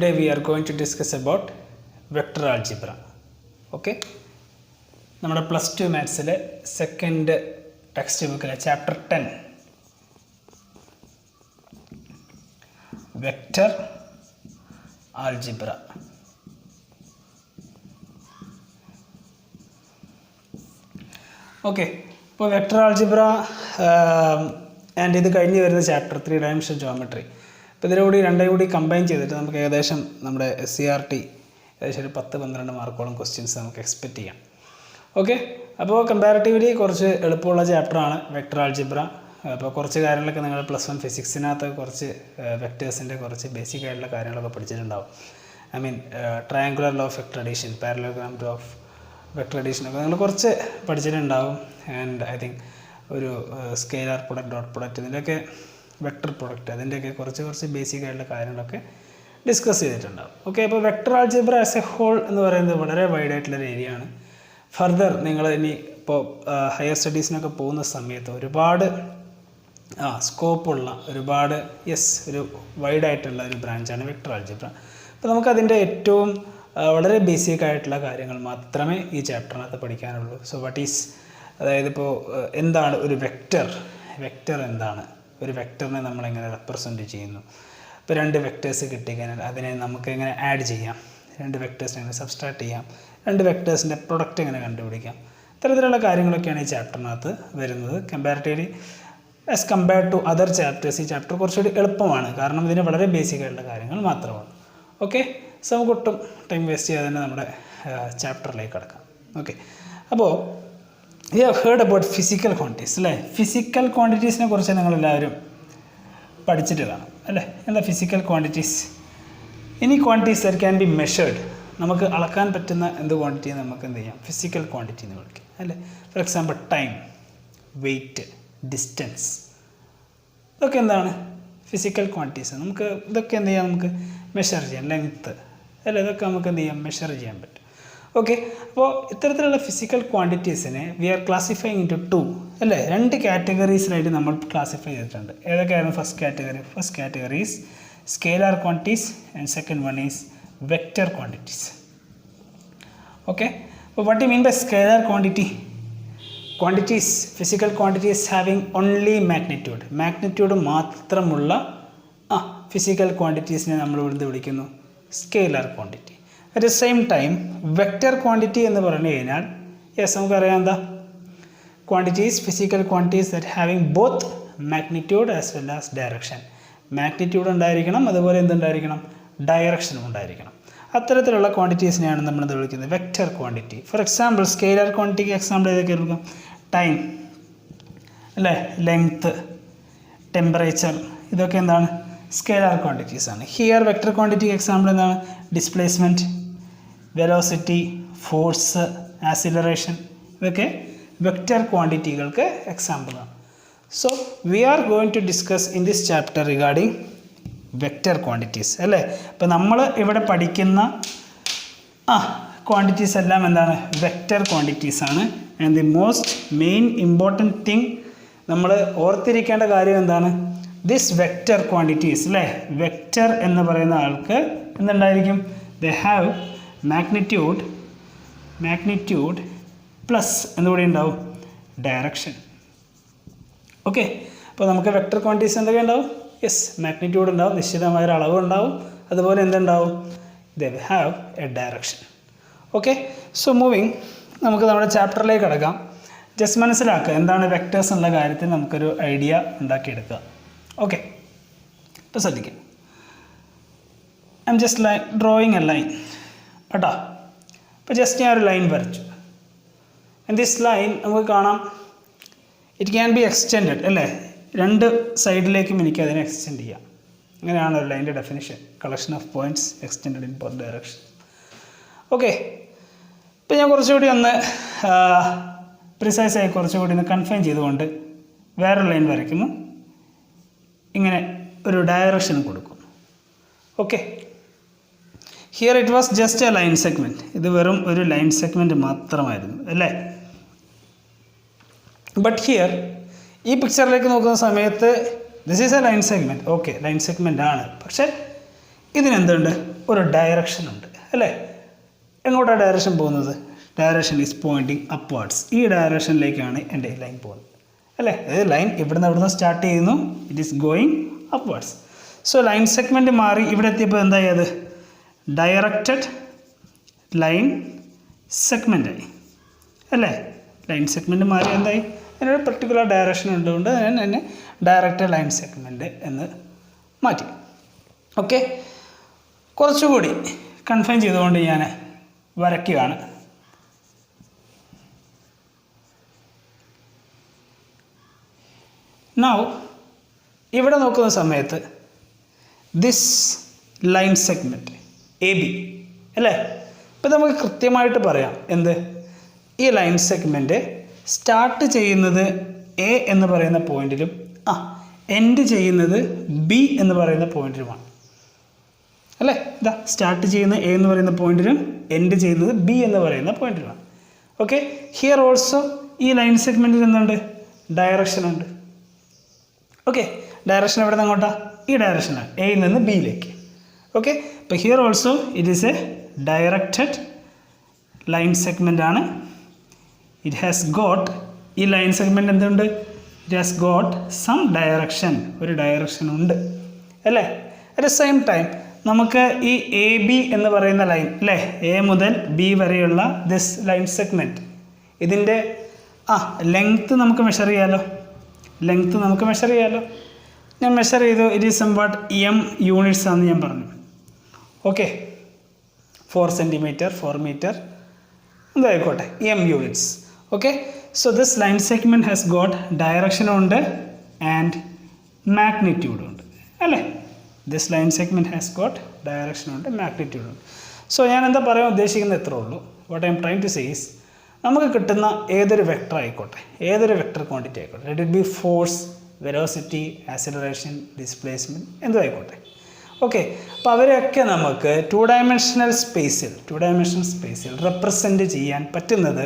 today we are going to discuss about vector algebra. Okay, നമ്മുടെ plus 2 മാത്സിലെ second text ബുക്കിലെ chapter 10 vector algebra. Okay, ഇപ്പോൾ vector algebra and ഇത് കഴിഞ്ഞ് വരുന്ന ചാപ്റ്റർ 3 ഡയമെൻഷൻ ജോമെട്രി. അപ്പോൾ ഇതിലൂടെ രണ്ടും കൂടി കമ്പൈൻ ചെയ്തിട്ട് നമുക്ക് ഏകദേശം നമ്മുടെ SCRT ഏകദേശം ഒരു 10-12 മാർക്കോളം ക്വസ്റ്റ്യൻസ് നമുക്ക് എക്സ്പെക്റ്റ് ചെയ്യാം. ഓക്കെ, അപ്പോൾ കമ്പാരിറ്റീവ്ലി കുറച്ച് എളുപ്പമുള്ള ചാപ്റ്ററാണ് വെക്റ്റർ ആൽജിബ്ര. അപ്പോൾ കുറച്ച് കാര്യങ്ങളൊക്കെ നിങ്ങൾ പ്ലസ് 1 ഫിസിക്സിനകത്ത് കുറച്ച് വെക്റ്റേഴ്സിൻ്റെ കുറച്ച് ബേസിക് ആയിട്ടുള്ള കാര്യങ്ങളൊക്കെ പഠിച്ചിട്ടുണ്ടാവും. I mean triangular law of vector addition, parallelogram law of vector addition ഒക്കെ നിങ്ങൾ കുറച്ച് പഠിച്ചിട്ടുണ്ടാവും. ആൻഡ് ഐ തിങ്ക് ഒരു സ്കെയിലാർ പ്രൊഡക്റ്റ്, ഡോട്ട് പ്രൊഡക്റ്റ്, ഇതിൻ്റെയൊക്കെ വെക്റ്റർ പ്രൊഡക്റ്റ്, അതിൻ്റെയൊക്കെ കുറച്ച് ബേസിക് ആയിട്ടുള്ള കാര്യങ്ങളൊക്കെ ഡിസ്കസ് ചെയ്തിട്ടുണ്ടാവും. ഓക്കെ, അപ്പോൾ vector algebra as a whole എന്ന് പറയുന്നത് വളരെ വൈഡ് ആയിട്ടുള്ളൊരു ഏരിയ ആണ്. ഫർദർ നിങ്ങൾ ഇനി ഇപ്പോൾ ഹയർ സ്റ്റഡീസിനൊക്കെ പോകുന്ന സമയത്ത് ഒരുപാട് സ്കോപ്പുള്ള ഒരുപാട് ഒരു വൈഡായിട്ടുള്ള ഒരു ബ്രാഞ്ചാണ് വെക്റ്റർ ആൽജിബ്ര. അപ്പോൾ നമുക്കതിൻ്റെ ഏറ്റവും വളരെ ബേസിക് ആയിട്ടുള്ള കാര്യങ്ങൾ മാത്രമേ ഈ ചാപ്റ്ററിനകത്ത് പഠിക്കാനുള്ളൂ. സോ വാട്ട് ഈസ്, അതായത് ഇപ്പോൾ എന്താണ് ഒരു വെക്റ്റർ, എന്താണ് ഒരു വെക്റ്ററിനെ നമ്മളെങ്ങനെ റെപ്രസെൻറ്റ് ചെയ്യുന്നു, ഇപ്പോൾ 2 വെക്റ്റേഴ്സ് കിട്ടിക്കഴിഞ്ഞാൽ അതിനെ നമുക്ക് എങ്ങനെ ആഡ് ചെയ്യാം, 2 വെക്റ്റേഴ്സിനെ എങ്ങനെ സബ്സ്ട്രാക്ട് ചെയ്യാം, 2 വെക്റ്റേഴ്സിൻ്റെ പ്രൊഡക്റ്റ് എങ്ങനെ കണ്ടുപിടിക്കാം, ഇത്തരത്തിലുള്ള കാര്യങ്ങളൊക്കെയാണ് ഈ ചാപ്റ്ററിനകത്ത് വരുന്നത്. Comparatively as compared to other chapters ഈ ചാപ്റ്റർ കുറച്ചുകൂടി എളുപ്പമാണ്, കാരണം ഇതിന് വളരെ ബേസിക് ആയിട്ടുള്ള കാര്യങ്ങൾ മാത്രമാണ്. ഓക്കെ, സോ നമുക്ക് ഒട്ടും ടൈം വേസ്റ്റ് ചെയ്യാതെ തന്നെ നമ്മുടെ ചാപ്റ്ററിലേക്ക് കടക്കാം. ഓക്കെ, അപ്പോൾ we have heard about physical quantities അല്ലേ. ഫിസിക്കൽ ക്വാണ്ടിറ്റീസിനെ കുറിച്ച് നിങ്ങളെല്ലാവരും പഠിച്ചിട്ട് കാണും അല്ലേ. എന്താ ഫിസിക്കൽ ക്വാണ്ടിറ്റീസ്? ഇനി quantities that can be measured, നമുക്ക് അളക്കാൻ പറ്റുന്ന എന്ത് ക്വാണ്ടിറ്റി നമുക്ക് എന്ത് ചെയ്യാം, ഫിസിക്കൽ ക്വാണ്ടിറ്റി എന്ന് വിളിക്കാം അല്ലേ. For example time, weight, distance, ഇതൊക്കെ എന്താണ് ഫിസിക്കൽ ക്വാണ്ടിറ്റീസ്. നമുക്ക് ഇതൊക്കെ എന്ത് ചെയ്യാം, നമുക്ക് മെഷർ ചെയ്യാം. ലെങ്ത്ത് അല്ലേ, ഇതൊക്കെ നമുക്ക് എന്ത് ചെയ്യാം, മെഷർ ചെയ്യാൻ പറ്റും. ഓക്കെ, അപ്പോൾ ഇത്തരത്തിലുള്ള ഫിസിക്കൽ ക്വാണ്ടിറ്റീസിനെ വി ആർ ക്ലാസിഫൈങ് ഇൻറ്റു 2 അല്ലേ, 2 കാറ്റഗറീസിലായിട്ട് നമ്മൾ ക്ലാസിഫൈ ചെയ്തിട്ടുണ്ട്. ഏതൊക്കെയായിരുന്നു first category is scalar quantities and second one is vector quantities. Okay, അപ്പോൾ what you mean by scalar quantity? Quantities, physical quantities having only magnitude മാത്രമുള്ള ഫിസിക്കൽ ക്വാണ്ടിറ്റീസിനെ നമ്മൾ ഇവിടുന്ന് വിളിക്കുന്നു scalar quantity. At the same time vector quantity എന്ന് പറഞ്ഞു കഴിഞ്ഞാൽ നമുക്കറിയാം എന്താ, quantities, physical quantities that having both magnitude as well as direction. Magnitude ഉണ്ടായിരിക്കണം, അതുപോലെ എന്തുണ്ടായിരിക്കണം, ഡയറക്ഷനും ഉണ്ടായിരിക്കണം. അത്തരത്തിലുള്ള ക്വാണ്ടിറ്റീസിനെയാണ് നമ്മളത് വിളിക്കുന്നത് vector quantity. For example scalar ക്വാണ്ടിറ്റിക്ക് എക്സാമ്പിൾ ഏതൊക്കെ എടുക്കാം? ടൈം അല്ലേ, ലെങ്ത്ത്, ടെമ്പറേച്ചർ, ഇതൊക്കെ എന്താണ് സ്കെയിലാർ ക്വാണ്ടിറ്റീസ് ആണ്. ഹിയർ വെക്റ്റർ ക്വാണ്ടിറ്റിക്ക് എക്സാമ്പിൾ എന്താണ്? ഡിസ്പ്ലേസ്മെൻറ്റ്, വെലോസിറ്റി, ഫോഴ്സ്, ആക്സിലറേഷൻ, ഇതൊക്കെ വെക്റ്റർ ക്വാണ്ടിറ്റികൾക്ക് എക്സാമ്പിളാണ്. So we are going to discuss in this chapter regarding vector quantities അല്ലേ. അപ്പോൾ നമ്മൾ ഇവിടെ പഠിക്കുന്ന ക്വാണ്ടിറ്റീസ് എല്ലാം എന്താണ്, വെക്റ്റർ ക്വാണ്ടിറ്റീസ് ആണ്. And the most main important thing നമ്മൾ ഓർത്തിരിക്കേണ്ട കാര്യം എന്താണ്, ദിസ് വെക്റ്റർ ക്വാണ്ടിറ്റീസ് അല്ലേ, വെക്റ്റർ എന്ന് പറയുന്ന ആൾക്ക് എന്തുണ്ടായിരിക്കും, ദേ ഹാവ് മാഗ്നിറ്റ്യൂഡ് പ്ലസ് എന്തുകൂടി ഉണ്ടാവും, ഡയറക്ഷൻ. ഓക്കെ, അപ്പോൾ നമുക്ക് വെക്റ്റർ ക്വാണ്ടിറ്റീസ് എന്തൊക്കെ ഉണ്ടാവും? മാഗ്നിറ്റ്യൂഡ് ഉണ്ടാവും, നിശ്ചിതമായൊരു അളവ് ഉണ്ടാവും, അതുപോലെ എന്തുണ്ടാവും, they have A direction. Okay, so moving, നമുക്ക് നമ്മുടെ ചാപ്റ്ററിലേക്ക് കിടക്കാം. ജസ്റ്റ് മനസ്സിലാക്കുക എന്താണ് വെക്റ്റേഴ്സ് എന്നുള്ള കാര്യത്തിൽ നമുക്കൊരു ഐഡിയ ഉണ്ടാക്കിയെടുക്കുക. ഓക്കെ, ഇപ്പോൾ ശ്രദ്ധിക്കുക, I'm just drawing A line കേട്ടോ. ഇപ്പോൾ ജസ്റ്റ് ഞാൻ ഒരു ലൈൻ വരച്ചു. ആൻഡ് ദിസ് ലൈൻ നമുക്ക് കാണാം ഇറ്റ് ക്യാൻ ബി എക്സ്റ്റെൻഡഡ് അല്ലേ, 2 സൈഡിലേക്കും എനിക്ക് അതിനെ എക്സ്റ്റെൻഡ് ചെയ്യാം. അങ്ങനെയാണ് ഒരു ലൈൻ്റെ definition, collection of points extended in both direction. Okay, ഇപ്പോൾ ഞാൻ കുറച്ചുകൂടി ഒന്ന് പ്രിസൈസായി കുറച്ചുകൂടി ഒന്ന് കൺഫൈൻ ചെയ്തുകൊണ്ട് വേറൊരു ലൈൻ വരയ്ക്കുന്നു, ഇങ്ങനെ ഒരു ഡയറക്ഷൻ കൊടുക്കുന്നു. Okay, here it was just A line segment, ഇത് വെറും ഒരു ലൈൻ സെഗ്മെൻറ്റ് മാത്രമായിരുന്നു അല്ലേ. ബട്ട് ഹിയർ ഈ പിക്ചറിലേക്ക് നോക്കുന്ന സമയത്ത് this is A line segment. Okay, line segment ആണ്, പക്ഷേ ഇതിനെന്തുണ്ട്, ഒരു ഡയറക്ഷൻ ഉണ്ട് അല്ലേ? എങ്ങോട്ടാണ് ഡയറക്ഷൻ പോകുന്നത്? Direction is pointing upwards. ഈ ഡയറക്ഷനിലേക്കാണ് എൻ്റെ ലൈൻ പോകുന്നത് അല്ലേ? അതായത് ലൈൻ ഇവിടുന്ന് സ്റ്റാർട്ട് ചെയ്യുന്നു, it is going upwards. So line segment മാറി ഇവിടെ എത്തിയപ്പോൾ എന്തായി? അത് ഡയറക്റ്റഡ് ലൈൻ സെഗ്മെൻറ്റായി അല്ലേ? ലൈൻ സെഗ്മെൻറ്റ് മാറി എന്തായി? അതിനൊരു പർട്ടിക്കുലർ ഡയറക്ഷൻ ഉള്ളതുകൊണ്ട് തന്നെ ഡയറക്റ്റഡ് ലൈൻ സെഗ്മെൻറ്റ് എന്ന് മാറ്റി. ഓക്കെ, കുറച്ചുകൂടി കൺഫൈൻ ചെയ്തുകൊണ്ട് ഞാൻ വരയ്ക്കുകയാണ്. നൗ ഇവിടെ നോക്കുന്ന സമയത്ത് this line segment A B അല്ലേ? ഇപ്പം നമുക്ക് കൃത്യമായിട്ട് പറയാം എന്ത്? ഈ ലൈൻ സെഗ്മെൻറ്റ് സ്റ്റാർട്ട് ചെയ്യുന്നത് എ എന്ന് പറയുന്ന പോയിന്റിലും എൻഡ് ചെയ്യുന്നത് ബി എന്ന് പറയുന്ന പോയിന്റിലുമാണ് അല്ലേ? ഇതാ സ്റ്റാർട്ട് ചെയ്യുന്ന എ എന്ന് പറയുന്ന പോയിന്റിലും എൻഡ് ചെയ്യുന്നത് ബി എന്ന് പറയുന്ന പോയിന്റിലുമാണ്. ഓക്കെ, ഹിയർ ഓൾസോ ഈ ലൈൻ സെഗ്മെൻറ്റിൽ എന്തുണ്ട്? ഡയറക്ഷൻ ഉണ്ട്. ഓക്കെ, ഡയറക്ഷൻ എവിടെ നിന്ന് അങ്ങോട്ടാ? ഈ ഡയറക്ഷനാണ്, എയിൽ നിന്ന് ബിയിലേക്ക്. ഓക്കെ, അപ്പോൾ here also it is a directed line segment ആണ്. ഇറ്റ് ഹാസ് ഗോട്ട്, ഈ ലൈൻ സെഗ്മെൻറ്റ് എന്തുണ്ട്? It has got some direction, ഒരു ഡയറക്ഷൻ ഉണ്ട് അല്ലേ? അറ്റ് ദ സെയിം ടൈം നമുക്ക് ഈ എ ബി എന്ന് പറയുന്ന ലൈൻ അല്ലേ, എ മുതൽ ബി വരെയുള്ള ദിസ് ലൈൻ സെഗ്മെൻറ്റ്, ഇതിൻ്റെ ലെങ്ത്ത് നമുക്ക് മെഷർ ചെയ്യാമല്ലോ. ഞാൻ മെഷർ ചെയ്തു. It is somewhat M units ആണെന്ന് ഞാൻ പറഞ്ഞു. ഓക്കെ, 4 സെൻറ്റിമീറ്റർ 4 മീറ്റർ എന്തായിക്കോട്ടെ, M units. Okay, so this line segment has got ഡയറക്ഷനുണ്ട് ആൻഡ് മാഗ്നിറ്റ്യൂഡുണ്ട് അല്ലേ? This line segment has got ഡയറക്ഷനുണ്ട്, മാഗ്നിറ്റ്യൂഡുണ്ട്. സോ ഞാൻ എന്താ പറയാൻ ഉദ്ദേശിക്കുന്നത് എത്രേ ഉള്ളൂ. What I'm trying to say is, നമുക്ക് കിട്ടുന്ന ഏതൊരു വെക്ടർ ആയിക്കോട്ടെ, ഏതൊരു വെക്ടർ ക്വാണ്ടിറ്റി ആയിക്കോട്ടെ, let it be force, velocity, acceleration, displacement എന്തും ആയിക്കോട്ടെ. ഓക്കെ, അപ്പോൾ അവരെയൊക്കെ നമുക്ക് ടു ഡയമെൻഷണൽ സ്പേസിൽ റെപ്രസെൻറ്റ് ചെയ്യാൻ പറ്റുന്നത്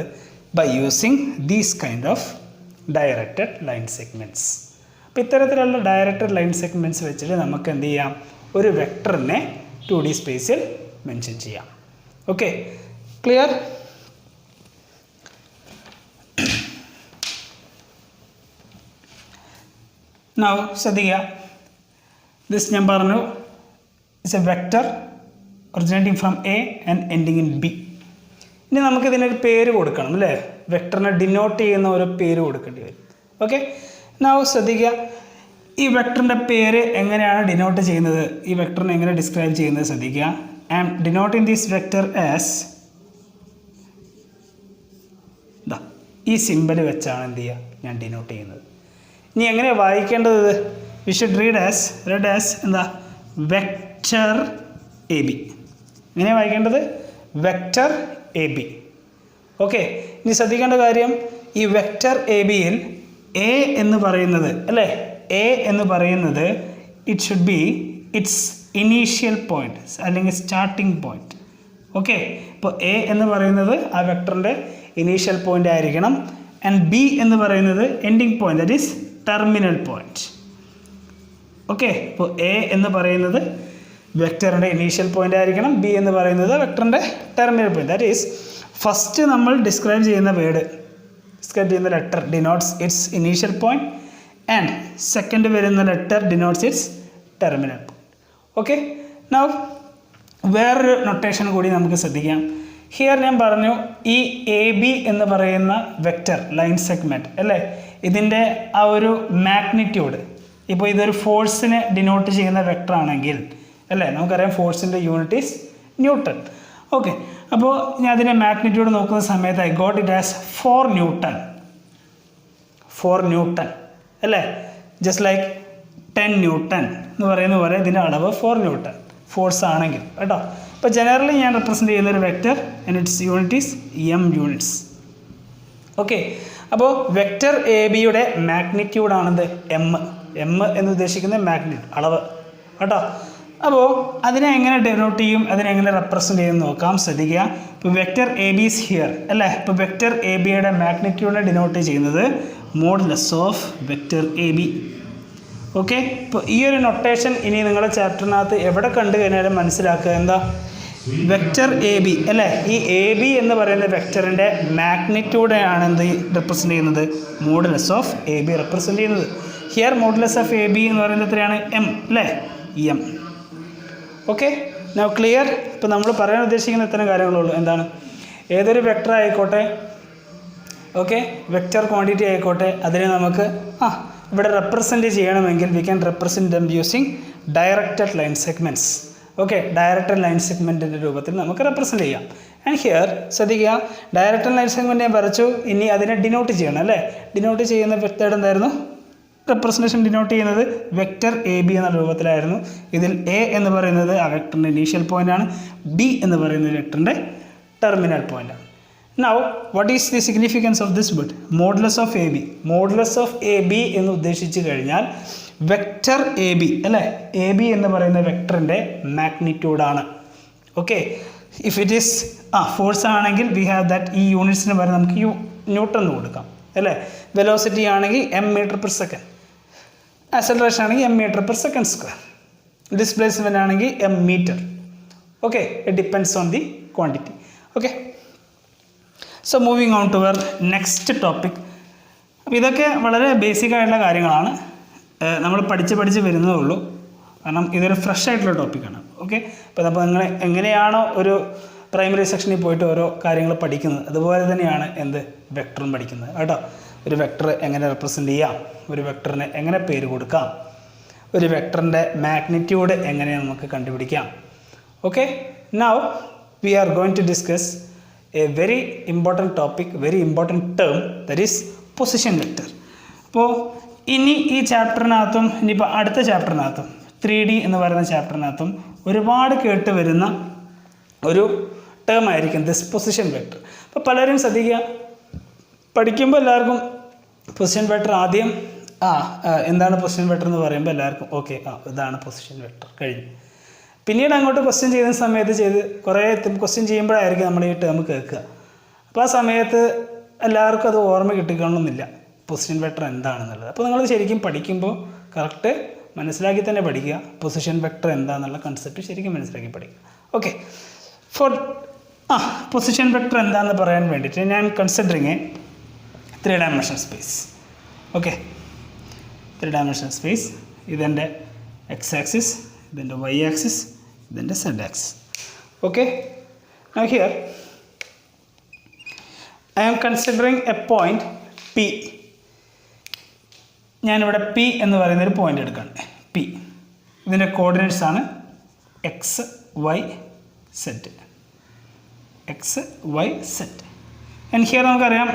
by using these kind of directed line segments. അപ്പോൾ ഇത്തരത്തിലുള്ള ഡയറക്റ്റഡ് ലൈൻ സെഗ്മെൻറ്റ്സ് വെച്ചിട്ട് നമുക്ക് എന്ത് ചെയ്യാം? ഒരു വെക്ടറിനെ 2D സ്പേസിൽ മെൻഷൻ ചെയ്യാം. Okay, clear? നൗ ശ്രദ്ധിക്കുക, ദിസ് ഞാൻ പറഞ്ഞു it's A vector originating from A and ending in B. ഇനി നമുക്കിതിനൊരു പേര് കൊടുക്കണം അല്ലേ? വെക്ടറിനെ ഡിനോട്ട് ചെയ്യുന്ന ഒരു പേര് കൊടുക്കേണ്ടി വരും. ഓക്കെ, നൗ ശ്രദ്ധിക്കുക, ഈ വെക്ടറിൻ്റെ പേര് എങ്ങനെയാണ് ഡിനോട്ട് ചെയ്യുന്നത്, ഈ വെക്ടറിനെ എങ്ങനെ ഡിസ്ക്രൈബ് ചെയ്യുന്നത് ശ്രദ്ധിക്കുക. I am denoting this vector as, ഈ സിമ്പൽ വെച്ചാണ് എന്ത് ചെയ്യുക ഞാൻ ഡിനോട്ട് ചെയ്യുന്നത്. ഇനി എങ്ങനെയാണ് വായിക്കേണ്ടത്? വി ഷുഡ് റെഡ് ആസ് എന്താ? Vector A B. എങ്ങനെയാണ് വായിക്കേണ്ടത്? Vector A B. ഓക്കെ, ഇനി ശ്രദ്ധിക്കേണ്ട കാര്യം, ഈ വെക്ടർ എ ബിയിൽ എ എന്ന് പറയുന്നത് അല്ലേ, എ എന്ന് പറയുന്നത് it should be its initial point അല്ലെങ്കിൽ സ്റ്റാർട്ടിംഗ് പോയിന്റ്. ഓക്കെ, ഇപ്പോൾ എ എന്ന് പറയുന്നത് ആ വെക്ടറിൻ്റെ ഇനീഷ്യൽ പോയിന്റ് ആയിരിക്കണം. ആൻഡ് ബി എന്ന് പറയുന്നത് ending point, that is terminal point. Okay, ഇപ്പോൾ എ എന്ന് പറയുന്നത് വെക്ടറിൻ്റെ ഇനീഷ്യൽ പോയിന്റ് ആയിരിക്കണം, ബി എന്ന് പറയുന്നത് വെക്ടറിൻ്റെ terminal point. That is first നമ്മൾ ഡിസ്ക്രൈബ് ചെയ്യുന്ന letter denotes its initial point and second വരുന്ന letter denotes its terminal point. Okay, now വേറൊരു നൊട്ടേഷൻ കൂടി നമുക്ക് ശ്രദ്ധിക്കാം. ഹിയർ ഞാൻ പറഞ്ഞു ഈ എ ബി എന്ന് പറയുന്ന വെക്ടർ ലൈൻ സെഗ്മെൻറ്റ് അല്ലേ, ഇതിൻ്റെ ആ ഒരു മാഗ്നിറ്റ്യൂഡ്, ഇപ്പോൾ ഇതൊരു ഫോഴ്സിനെ ഡിനോട്ട് ചെയ്യുന്ന വെക്ടർ ആണെങ്കിൽ അല്ലേ, നമുക്കറിയാം ഫോഴ്സിൻ്റെ യൂണിറ്റ് ഈസ് ന്യൂട്ടൺ. ഓക്കെ, അപ്പോൾ ഞാൻ അതിൻ്റെ മാഗ്നിറ്റ്യൂഡ് നോക്കുന്ന സമയത്ത് I got it as 4 newton അല്ലേ, ജസ്റ്റ് ലൈക്ക് 10 ന്യൂട്ടൺ എന്ന് പറയുന്ന പോലെ ഇതിൻ്റെ അളവ് 4 ന്യൂട്ടൺ ഫോഴ്സ് ആണെങ്കിൽ കേട്ടോ. അപ്പോൾ ജനറലി ഞാൻ റെപ്രസെൻറ്റ് ചെയ്യുന്ന ഒരു vector and it's unit is M units. Okay, അപ്പോൾ വെക്ടർ എ ബിയുടെ മാഗ്നിറ്റ്യൂഡാണിത് എം എന്ന് ഉദ്ദേശിക്കുന്ന മാഗ്നിറ്റ്യൂഡ് അളവ് കേട്ടോ. അപ്പോൾ അതിനെ എങ്ങനെ ഡെനോട്ട് ചെയ്യും, അതിനെ എങ്ങനെ റെപ്രസെൻറ്റ് ചെയ്യും നോക്കാം. ശ്രദ്ധിക്കുക, ഇപ്പോൾ vector A B is here അല്ലേ, ഇപ്പോൾ വെക്ടർ എ ബിയുടെ മാഗ്നിറ്റ്യൂഡിനെ ഡിനോട്ട് ചെയ്യുന്നത് modulus of vector A B. Okay, ഇപ്പോൾ ഈ ഒരു നൊട്ടേഷൻ ഇനി നിങ്ങളുടെ ചാപ്റ്ററിനകത്ത് എവിടെ കണ്ടു കഴിഞ്ഞാലും മനസ്സിലാക്കുക. എന്താ? വെക്റ്റർ എ ബി അല്ലേ, ഈ എ ബി എന്ന് പറയുന്ന വെക്റ്ററിൻ്റെ മാഗ്നിറ്റ്യൂഡാണ് എന്ത് റെപ്രസെൻ്റ് ചെയ്യുന്നത്? Modulus of A B represent ചെയ്യുന്നത്. Here modulus of A B എന്ന് പറയുന്നത് എത്രയാണ്? എം അല്ലേ, എം. Okay, now clear. ഇപ്പോൾ നമ്മൾ പറയാൻ ഉദ്ദേശിക്കുന്ന ഇത്തരം കാര്യങ്ങളുള്ളൂ. എന്താണ്? ഏതൊരു വെക്റ്റർ ആയിക്കോട്ടെ, ഓക്കെ, വെക്റ്റർ ക്വാണ്ടിറ്റി ആയിക്കോട്ടെ, അതിനെ നമുക്ക് ഇവിടെ റെപ്രസെൻറ്റ് ചെയ്യണമെങ്കിൽ we can represent them using directed line segments. Okay, directed line സെഗ്മെൻറ്റിൻ്റെ രൂപത്തിൽ നമുക്ക് റെപ്രസെൻറ്റ് ചെയ്യാം. ആൻഡ് ഹിയർ ശ്രദ്ധിക്കുക, ഡയറക്റ്റഡ് ലൈൻ സെഗ്മെൻറ്റ് ഞാൻ വരച്ചു, ഇനി അതിനെ ഡിനോട്ട് ചെയ്യണം അല്ലേ. ഡിനോട്ട് ചെയ്യുന്ന മെത്തേഡ് എന്തായിരുന്നു? റെപ്രസെൻറ്റേഷൻ ഡിനോട്ട് ചെയ്യുന്നത് വെക്റ്റർ എ ബി എന്ന രൂപത്തിലായിരുന്നു. ഇതിൽ എ എന്ന് പറയുന്നത് ആ വെക്ടറിൻ്റെ ഇനീഷ്യൽ പോയിൻ്റാണ്, ബി എന്ന് പറയുന്നത് വെക്ടറിൻ്റെ ടെർമിനൽ പോയിൻ്റാണ്. Now what is the significance of this word? Modulus of A B. Modulus of A B എന്ന് ഉദ്ദേശിച്ച് കഴിഞ്ഞാൽ വെക്റ്റർ എ ബി അല്ലേ, എ ബി എന്ന് പറയുന്ന വെക്ടറിൻ്റെ മാഗ്നിറ്റ്യൂഡാണ്. Okay, if it is force ആണെങ്കിൽ വി ഹാവ് ദാറ്റ്, ഈ യൂണിറ്റ്സിന് വരെ നമുക്ക് ന്യൂട്ടൺ എന്ന് കൊടുക്കാം അല്ലേ. വെലോസിറ്റി ആണെങ്കിൽ M metre per second, acceleration ആണെങ്കിൽ M metre per second square, displacement ആണെങ്കിൽ M metre. Okay, it depends on the quantity. Okay, so moving on to our next topic. അപ്പോൾ ഇതൊക്കെ വളരെ ബേസിക് ആയിട്ടുള്ള കാര്യങ്ങളാണ്, നമ്മൾ പഠിച്ച് വരുന്നതേ ഉള്ളൂ. കാരണം ഇതൊരു ഫ്രഷ് ആയിട്ടുള്ള ടോപ്പിക്കാണ്. ഓക്കെ, അപ്പോൾ നിങ്ങൾ എങ്ങനെയാണോ ഒരു പ്രൈമറി സെക്ഷനിൽ പോയിട്ട് ഓരോ കാര്യങ്ങൾ പഠിക്കുന്നത്, അതുപോലെ തന്നെയാണ് എന്ത് വെക്ടറും പഠിക്കുന്നത് കേട്ടോ. ഒരു വെക്ടർ എങ്ങനെ റെപ്രസെൻ്റ് ചെയ്യാം, ഒരു വെക്ടറിന് എങ്ങനെ പേര് കൊടുക്കാം, ഒരു വെക്ടറിൻ്റെ മാഗ്നിറ്റ്യൂഡ് എങ്ങനെ നമുക്ക് കണ്ടുപിടിക്കാം. Okay, now we are going to discuss a very important topic, very important term, that is position vector. അപ്പോൾ ഇനി ഈ ചാപ്റ്ററിനകത്തും ഇനിയിപ്പോൾ അടുത്ത ചാപ്റ്ററിനകത്തും 3D എന്ന് പറയുന്ന ചാപ്റ്ററിനകത്തും ഒരുപാട് കേട്ട് വരുന്ന ഒരു ടേം ആയിരിക്കും ദിസ് പൊസിഷൻ വെക്ടർ. അപ്പോൾ പലരും ശ്രദ്ധിക്കുക, പഠിക്കുമ്പോൾ എല്ലാവർക്കും പൊസിഷൻ വെക്ടർ ആദ്യം എന്താണ് പൊസിഷൻ വെക്ടർ എന്ന് പറയുമ്പോൾ എല്ലാവർക്കും ഓക്കെ ഇതാണ് പൊസിഷൻ വെക്ടർ കഴിഞ്ഞു. പിന്നീട് അങ്ങോട്ട് ക്വസ്റ്റ്യൻ ചെയ്യുന്ന സമയത്ത് കുറേ ക്വസ്റ്റ്യൻ ചെയ്യുമ്പോഴായിരിക്കും നമ്മൾ ഈ ടേം കേൾക്കുക. അപ്പോൾ ആ സമയത്ത് എല്ലാവർക്കും അത് ഓർമ്മ കിട്ടിക്കണമെന്നില്ല പൊസിഷൻ വെക്ടർ എന്താണെന്നുള്ളത്. അപ്പോൾ നിങ്ങൾ ശരിക്കും പഠിക്കുമ്പോൾ കറക്റ്റ് മനസ്സിലാക്കി തന്നെ പഠിക്കുക, പൊസിഷൻ വെക്ടർ എന്താണെന്നുള്ള കൺസെപ്റ്റ് ശരിക്കും മനസ്സിലാക്കി പഠിക്കുക. ഓക്കെ, ഫോർ പൊസിഷൻ വെക്ടർ എന്താണെന്ന് പറയാൻ വേണ്ടിയിട്ട് ഞാൻ considering a 3 dimensional space. Okay, 3 dimensional space. ഇതെൻ്റെ എക്സ് ആക്സിസ്, ഇതെൻ്റെ വൈ ആക്സിസ്, ഇതെൻ്റെ Z axis. Okay, now here I am considering a point P. ഞാനിവിടെ പി എന്ന് പറയുന്നൊരു പോയിൻ്റ് എടുക്കുകയാണ്. പി ഇതിൻ്റെ കോർഡിനേറ്റ്സ് ആണ് X Y Z, X Y Z. And here നമുക്കറിയാം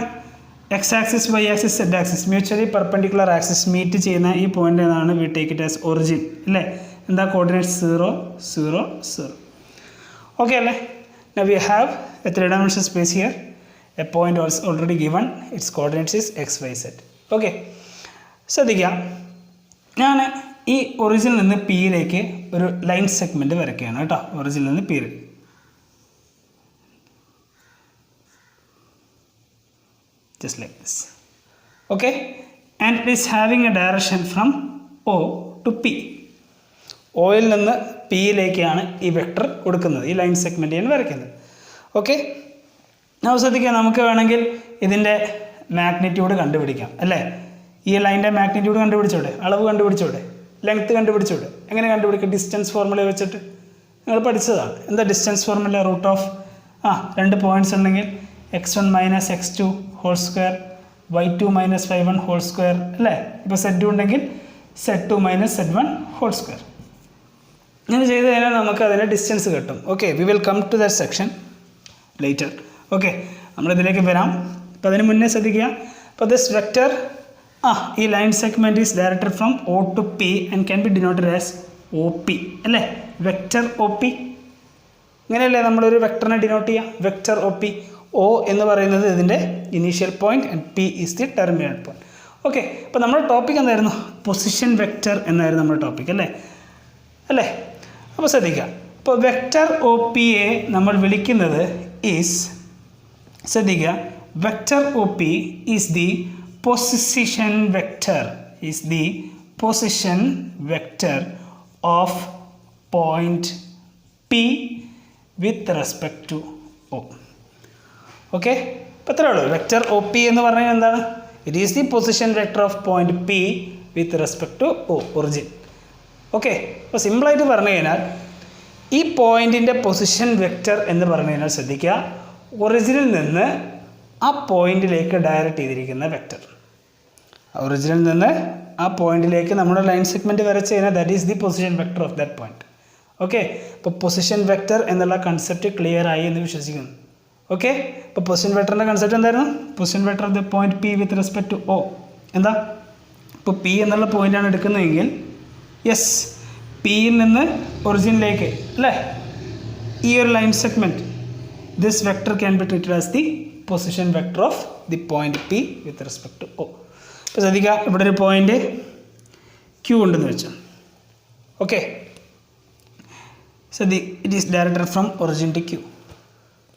X axis Y axis Z axis mutually perpendicular axis meet ചെയ്യുന്ന ഈ പോയിൻ്റ് ഏതാണ്? We take it as origin അല്ലേ. എന്താ കോർഡിനേറ്റ്സ്? 0 0 0. ഓക്കെ അല്ലേ. Now we have A 3 dimensional space here. A point was already given, its coordinates is x, y, z. Okay, ശ്രദ്ധിക്കുക, ഞാൻ ഈ ഒറിജിനിൽ നിന്ന് പിയിലേക്ക് ഒരു ലൈൻ സെഗ്മെൻറ്റ് വരയ്ക്കുകയാണ് കേട്ടോ. ഒറിജിനിൽ നിന്ന് P, just like this. Okay, and it is having a direction from O to P. Oil നിന്ന് പിയിലേക്കാണ് ഈ വെക്ടർ കൊടുക്കുന്നത്, ഈ ലൈൻ സെഗ്മെൻറ്റിയാണ് വരയ്ക്കുന്നത്. ഓക്കെ, ശ്രദ്ധിക്കുക, നമുക്ക് വേണമെങ്കിൽ ഇതിൻ്റെ മാഗ്നിറ്റ്യൂഡ് കണ്ടുപിടിക്കാം അല്ലേ. ഈ ലൈൻ്റെ മാഗ്നിറ്റ്യൂഡ് കണ്ടുപിടിച്ചോടെ, അളവ് കണ്ടുപിടിച്ചോടെ, ലെങ്ത്ത് കണ്ടുപിടിച്ചോടെ. എങ്ങനെ കണ്ടുപിടിക്കുക? ഡിസ്റ്റൻസ് ഫോർമുല വെച്ചിട്ട് നിങ്ങൾ പഠിച്ചതാണ്. എന്താ distance formula? Root of 2 points ഉണ്ടെങ്കിൽ x1 minus x2 whole square, y2 minus y1 whole square അല്ലേ. ഇപ്പോൾ z2 ഉണ്ടെങ്കിൽ z2 minus z1 whole square. ഇങ്ങനെ ചെയ്ത് കഴിഞ്ഞാൽ നമുക്ക് അതിൻ്റെ ഡിസ്റ്റൻസ് കിട്ടും. Okay, we will come to that section later. Okay, നമ്മളിതിലേക്ക് വരാം. അപ്പോൾ അതിന് മുന്നേ ശ്രദ്ധിക്കുക, അപ്പോൾ ദിസ് വെക്റ്റർ ഈ line segment is directed from O to P and can be denoted as OP അല്ലേ. വെക്റ്റർ OP, ഇങ്ങനെയല്ലേ നമ്മളൊരു വെക്ടറിനെ ഡിനോട്ട് ചെയ്യുക, വെക്റ്റർ OP. O എന്ന് പറയുന്നത് ഇതിൻ്റെ initial point and P is the terminal point. Okay, അപ്പോൾ നമ്മുടെ ടോപ്പിക് എന്തായിരുന്നു? പൊസിഷൻ വെക്റ്റർ എന്നായിരുന്നു നമ്മുടെ ടോപ്പിക് അല്ലേ. അപ്പോൾ ശ്രദ്ധിക്കുക, അപ്പോൾ വെക്റ്റർ OP യെ നമ്മൾ വിളിക്കുന്നത് ഈസ്, ശ്രദ്ധിക്കുക, vector OP is the position vector, is the position vector of point P with respect to O. Okay, അപ്പോൾ ഇത്രയേ ഉള്ളൂ. വെക്റ്റർ ഒ പി എന്ന് പറഞ്ഞാൽ എന്താണ്? It is the position vector of point P with respect to O, origin. Okay, അപ്പോൾ സിമ്പിളായിട്ട് പറഞ്ഞു കഴിഞ്ഞാൽ ഈ പോയിന്റിൻ്റെ പൊസിഷൻ വെക്റ്റർ എന്ന് പറഞ്ഞു കഴിഞ്ഞാൽ ശ്രദ്ധിക്കുക, ഒറിജിനിൽ നിന്ന് ആ പോയിന്റിലേക്ക് ഡയറക്റ്റ് ചെയ്തിരിക്കുന്ന വെക്റ്റർ. ഒറിജിനിൽ നിന്ന് ആ പോയിന്റിലേക്ക് നമ്മുടെ ലൈൻ സെഗ്മെൻറ്റ് വരച്ച് കഴിഞ്ഞാൽ that is the position vector of that point. Okay, അപ്പോൾ പൊസിഷൻ വെക്റ്റർ എന്നുള്ള കൺസെപ്റ്റ് ക്ലിയർ ആയി എന്ന് വിശ്വസിക്കുന്നു. ഓക്കെ, അപ്പോൾ പൊസിഷൻ വെക്റ്ററിൻ്റെ കൺസെപ്റ്റ് എന്തായിരുന്നു? Position vector of the point P with respect to O. എന്താ? ഇപ്പോൾ പി എന്നുള്ള പോയിന്റാണ് എടുക്കുന്നതെങ്കിൽ യെസ്, പിയിൽ നിന്ന് ഒറിജിനിലേക്ക് അല്ലേ, ഈ ഒരു line segment, this vector can be treated as the position vector of the point P with respect to O. ഇപ്പോൾ ശ്രദ്ധിക്കുക, ഇവിടെ ഒരു പോയിന്റ് ക്യൂ ഉണ്ടെന്ന് വെച്ചു. Okay, so it is directed from origin to Q.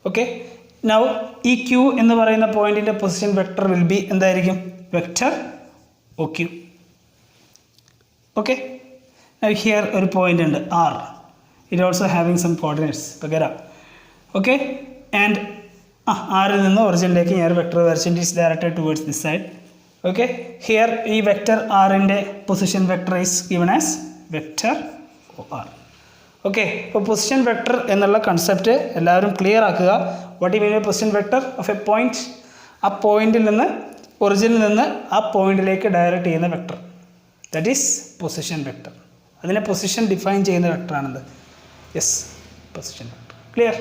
Okay, now ഈ Q എന്ന് പറയുന്ന പോയിന്റിൻ്റെ പൊസിഷൻ വെക്റ്റർ വിൽ ബി എന്തായിരിക്കും? Vector O Q. Okay, here ഒരു പോയിന്റ് ഉണ്ട് R, it also having some coordinates വഗേര. ഓക്കെ, ആൻഡ് ആറിൽ നിന്ന് ഒറിജിനിലേക്ക് ഞാൻ വെക്റ്റർ വരച്ചു, it is directed towards this side. Okay, here ഈ വെക്റ്റർ ആറിൻ്റെ position vector is given as vector O R. Okay, അപ്പോൾ പൊസിഷൻ വെക്റ്റർ എന്നുള്ള കൺസെപ്റ്റ് എല്ലാവരും ക്ലിയർ ആക്കുക. What you mean by position vector of a point? ആ പോയിന്റിൽ നിന്ന് ഒറിജിനിൽ നിന്ന് ആ പോയിന്റിലേക്ക് ഡയറക്റ്റ് ചെയ്യുന്ന vector, that is position vector. അതിനെ പൊസിഷൻ ഡിഫൈൻ ചെയ്യുന്ന വെക്റ്ററാണെന്ത്? Yes, position vector. Clear?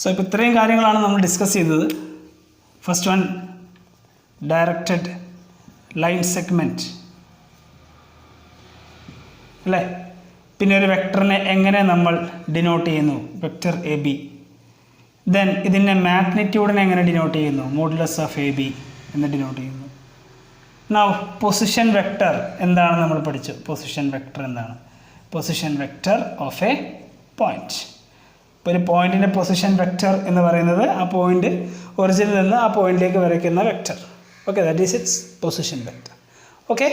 So ഇപ്പോൾ ഇത്രയും കാര്യങ്ങളാണ് നമ്മൾ ഡിസ്കസ് ചെയ്തത്. First one, directed line segment അല്ലേ. പിന്നെ ഒരു വെക്ടറിനെ എങ്ങനെ നമ്മൾ ഡിനോട്ട് ചെയ്യുന്നു? Vector A B. ദെൻ ഇതിൻ്റെ മാഗ്നിറ്റ്യൂഡിനെ എങ്ങനെ ഡിനോട്ട് ചെയ്യുന്നു? മോഡുലസ് ഓഫ് എ ബി എന്ന് ഡിനോട്ട് ചെയ്യുന്നു. നൗ പൊസിഷൻ വെക്റ്റർ എന്താണ് നമ്മൾ പഠിച്ചു? പൊസിഷൻ വെക്റ്റർ എന്താണ്? Position vector of a point. ഇപ്പോൾ ഒരു പോയിന്റിൻ്റെ പൊസിഷൻ വെക്റ്റർ എന്ന് പറയുന്നത് ആ പോയിന്റ് ഒറിജിനിൽ നിന്ന് ആ പോയിന്റിലേക്ക് വരയ്ക്കുന്ന vector. Okay, that is it's position vector. Okay,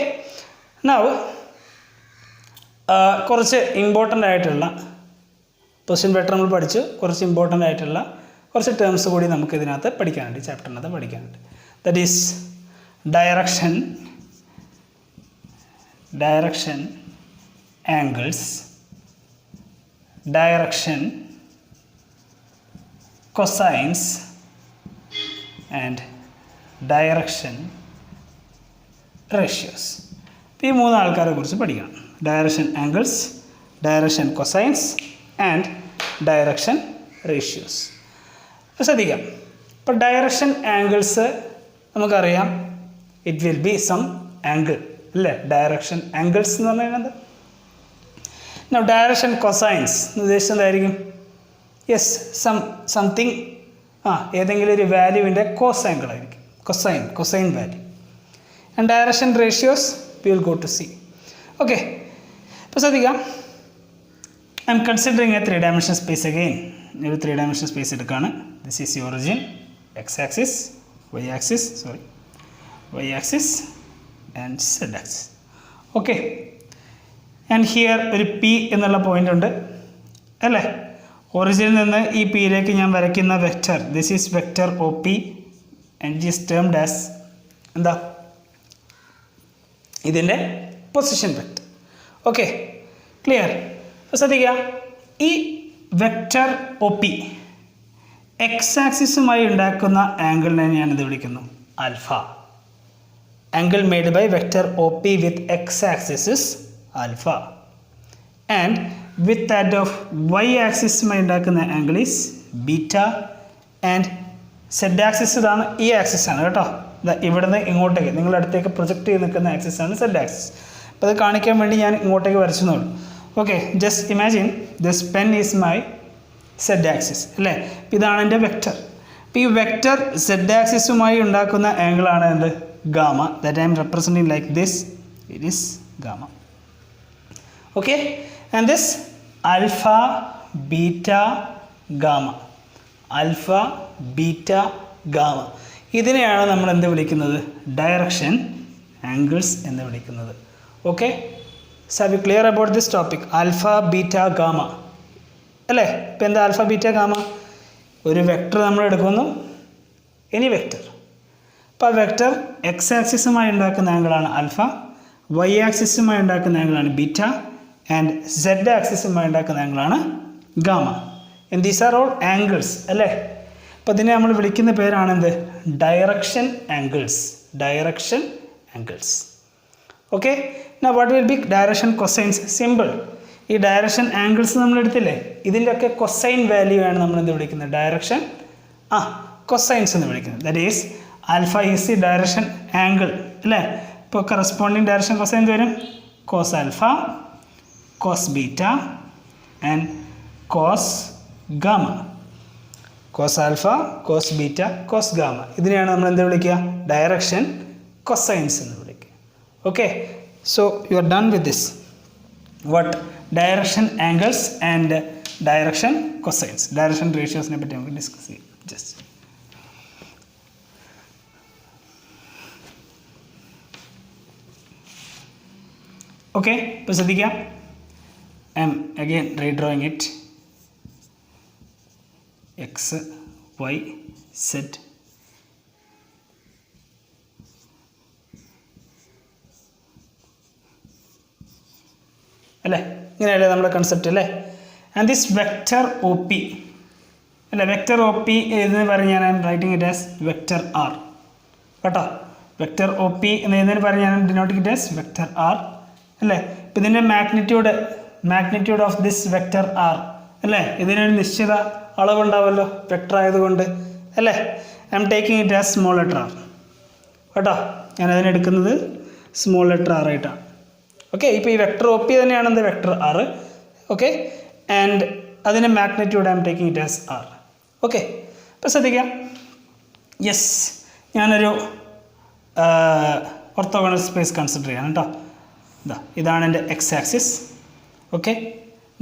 now കുറച്ച് ഇമ്പോർട്ടൻ്റ് ആയിട്ടുള്ള പൊസിഷൻ വെക്റ്റർ നമ്മൾ പഠിച്ചു. കുറച്ച് ഇമ്പോർട്ടൻ്റ് ആയിട്ടുള്ള കുറച്ച് ടേംസ് കൂടി നമുക്ക് ഇതിനകത്ത് പഠിക്കാനുണ്ട്, ചാപ്റ്ററിനകത്ത് പഠിക്കാനുണ്ട്. That is direction angles, direction cosines and direction ratios. ഈ മൂന്ന് ആൾക്കാരെ കുറിച്ച് പഠിക്കണം. Direction angles, direction cosines and direction ratios. ശ്രദ്ധിക്കാം, ഇപ്പോൾ ഡയറക്ഷൻ ആംഗിൾസ് നമുക്കറിയാം, it will be some angle അല്ലേ. ഡയറക്ഷൻ ആംഗിൾസ് എന്ന് പറഞ്ഞാൽ എന്താ? ഡയറക്ഷൻ കൊസൈൻസ് എന്ന് ഉദ്ദേശിച്ചതായിരിക്കും യെസ് സംതിങ് ഏതെങ്കിലും ഒരു വാല്യൂവിൻ്റെ കോസ് ആംഗിൾ ആയിരിക്കും, cosine value. And direction ratios we will go to C. Okay, ഇപ്പോൾ ശ്രദ്ധിക്കാം, I'm considering a 3-dimensional space again. ഒരു 3-dimensional സ്പേസ് എടുക്കുകയാണ്. This is your origin, X axis, Y axis and Z axis. Okay, and here ഒരു P എന്നുള്ള point ഉണ്ട് അല്ലേ. ഒറിജിനിൽ നിന്ന് ഈ പിയിലേക്ക് ഞാൻ വരയ്ക്കുന്ന vector, this is vector O P and is termed as എന്താ? ഇതിൻ്റെ പൊസിഷൻ വെക്റ്റർ. Okay, clear? ശ്രദ്ധിക്കുക, ഈ വെക്റ്റർ ഒ പി എക്സ് ആക്സിസുമായി ഉണ്ടാക്കുന്ന ആംഗിളിനെ ഞാനിത് വിളിക്കുന്നു alpha. Angle made by vector O P with X axis is alpha. And with that of Y ആക്സിസുമായി ഉണ്ടാക്കുന്ന angle is beta. And Z axis ഇതാണ്, ഈ ആക്സിസ് ആണ് കേട്ടോ. ഇവിടുന്ന് ഇങ്ങോട്ടേക്ക് നിങ്ങളുടെ അടുത്തേക്ക് പ്രൊജക്റ്റ് ചെയ്ത് നിൽക്കുന്ന ആക്സിസ് ആണ് സെഡ് ആക്സിസ്. അപ്പോൾ അത് കാണിക്കാൻ വേണ്ടി ഞാൻ ഇങ്ങോട്ടേക്ക് വരച്ചെന്നുള്ളൂ. Okay, just imagine this pen is my Z axis അല്ലേ. ഇതാണ് എൻ്റെ വെക്റ്റർ. അപ്പോൾ ഈ വെക്റ്റർ സെഡ് ആക്സിസുമായി ഉണ്ടാക്കുന്ന ആംഗിളാണ് എന്ത്? Gamma. That I M representing like this, it is gamma. Okay, and this alpha beta gamma, alpha beta gamma, ഇതിനെയാണ് നമ്മൾ എന്ത് വിളിക്കുന്നത്? ഡയറക്ഷൻ ആംഗിൾസ് എന്ന് വിളിക്കുന്നത്. Okay, so B clear about this topic. Alpha, beta, gamma അല്ലേ? ഇപ്പം എന്താ alpha, beta, gamma? ഒരു വെക്റ്റർ നമ്മൾ എടുക്കുന്നു, എനി വെക്റ്റർ. അപ്പോൾ ആ വെക്റ്റർ എക്സ് ആക്സിസുമായി ഉണ്ടാക്കുന്ന ആംഗിളാണ് ആൽഫ, വൈ ആക്സിസുമായി ഉണ്ടാക്കുന്ന ആംഗിളാണ് ബീറ്റ, ആൻഡ് സെഡ് ആക്സിസുമായി ഉണ്ടാക്കുന്ന ആംഗിളാണ് gamma. And these are all angles അല്ലേ? അപ്പോൾ ഇതിനെ നമ്മൾ വിളിക്കുന്ന പേരാണ് എന്ത്? Direction angles. Direction angles. Okay, now what will be direction cosines? Simple. ഈ ഡയറക്ഷൻ ആംഗിൾസ് നമ്മൾ എടുത്തില്ലേ, ഇതിൻ്റെയൊക്കെ കൊസൈൻ വാല്യൂ ആണ് നമ്മൾ എന്ത് വിളിക്കുന്നത്? ഡയറക്ഷൻ കൊസൈൻസ് എന്ന് വിളിക്കുന്നത്. That is alpha is the direction angle അല്ലേ? ഇപ്പോൾ കറസ്പോണ്ടിങ് ഡയറക്ഷൻ കൊസൈൻ വരും cos alpha, cos beta and cos gamma. Cos alpha, cos beta, cos gamma. ഇതിനെയാണ് നമ്മൾ എന്ത് വിളിക്കുക? ഡയറക്ഷൻ കൊസൈൻസ് എന്ന് വിളിക്കുക. Okay, so you are done with this. What? Direction angles and direction cosines. Direction റേഷ്യോസിനെ പറ്റി നമുക്ക് ഡിസ്കസ് ചെയ്യാം. ജസ്റ്റ് ഓക്കെ, ഇപ്പോൾ ശ്രദ്ധിക്കാം. I'm again redrawing it. X, Y, Z. അല്ലേ? ഇങ്ങനെയല്ലേ നമ്മുടെ കൺസെപ്റ്റ് അല്ലേ? And this vector O P അല്ലേ? വെക്റ്റർ ഒ പി എന്ന് പറഞ്ഞ് ഞാൻ writing it as vector R കേട്ടോ. വെക്റ്റർ ഒ പി എന്നതിന് പറഞ്ഞ് ഞാൻ denoting it as vector R അല്ലേ? ഇപ്പം ഇതിൻ്റെ magnitude of this vector R അല്ലേ? ഇതിനൊരു നിശ്ചിത അളവുണ്ടാവുമല്ലോ വെക്റ്റർ ആയതുകൊണ്ട് അല്ലേ? I'm taking it as small letter R കേട്ടോ. ഞാൻ അതിനെടുക്കുന്നത് സ്മോൾ ലെറ്റർ ആർ ആയിട്ടാണ്. ഓക്കെ, ഇപ്പോൾ ഈ വെക്റ്റർ ഒ പി തന്നെയാണ് എന്ത്? Vector R. ഓക്കെ, ആൻഡ് അതിൻ്റെ magnitude I'm taking it as R. Okay, ഇപ്പോൾ ശ്രദ്ധിക്കാം. യെസ്, ഞാനൊരു ഓർത്തോഗണൽ സ്പേസ് കൺസിഡർ ചെയ്യാം കേട്ടോ. ഇതാണ് എൻ്റെ X axis. Okay,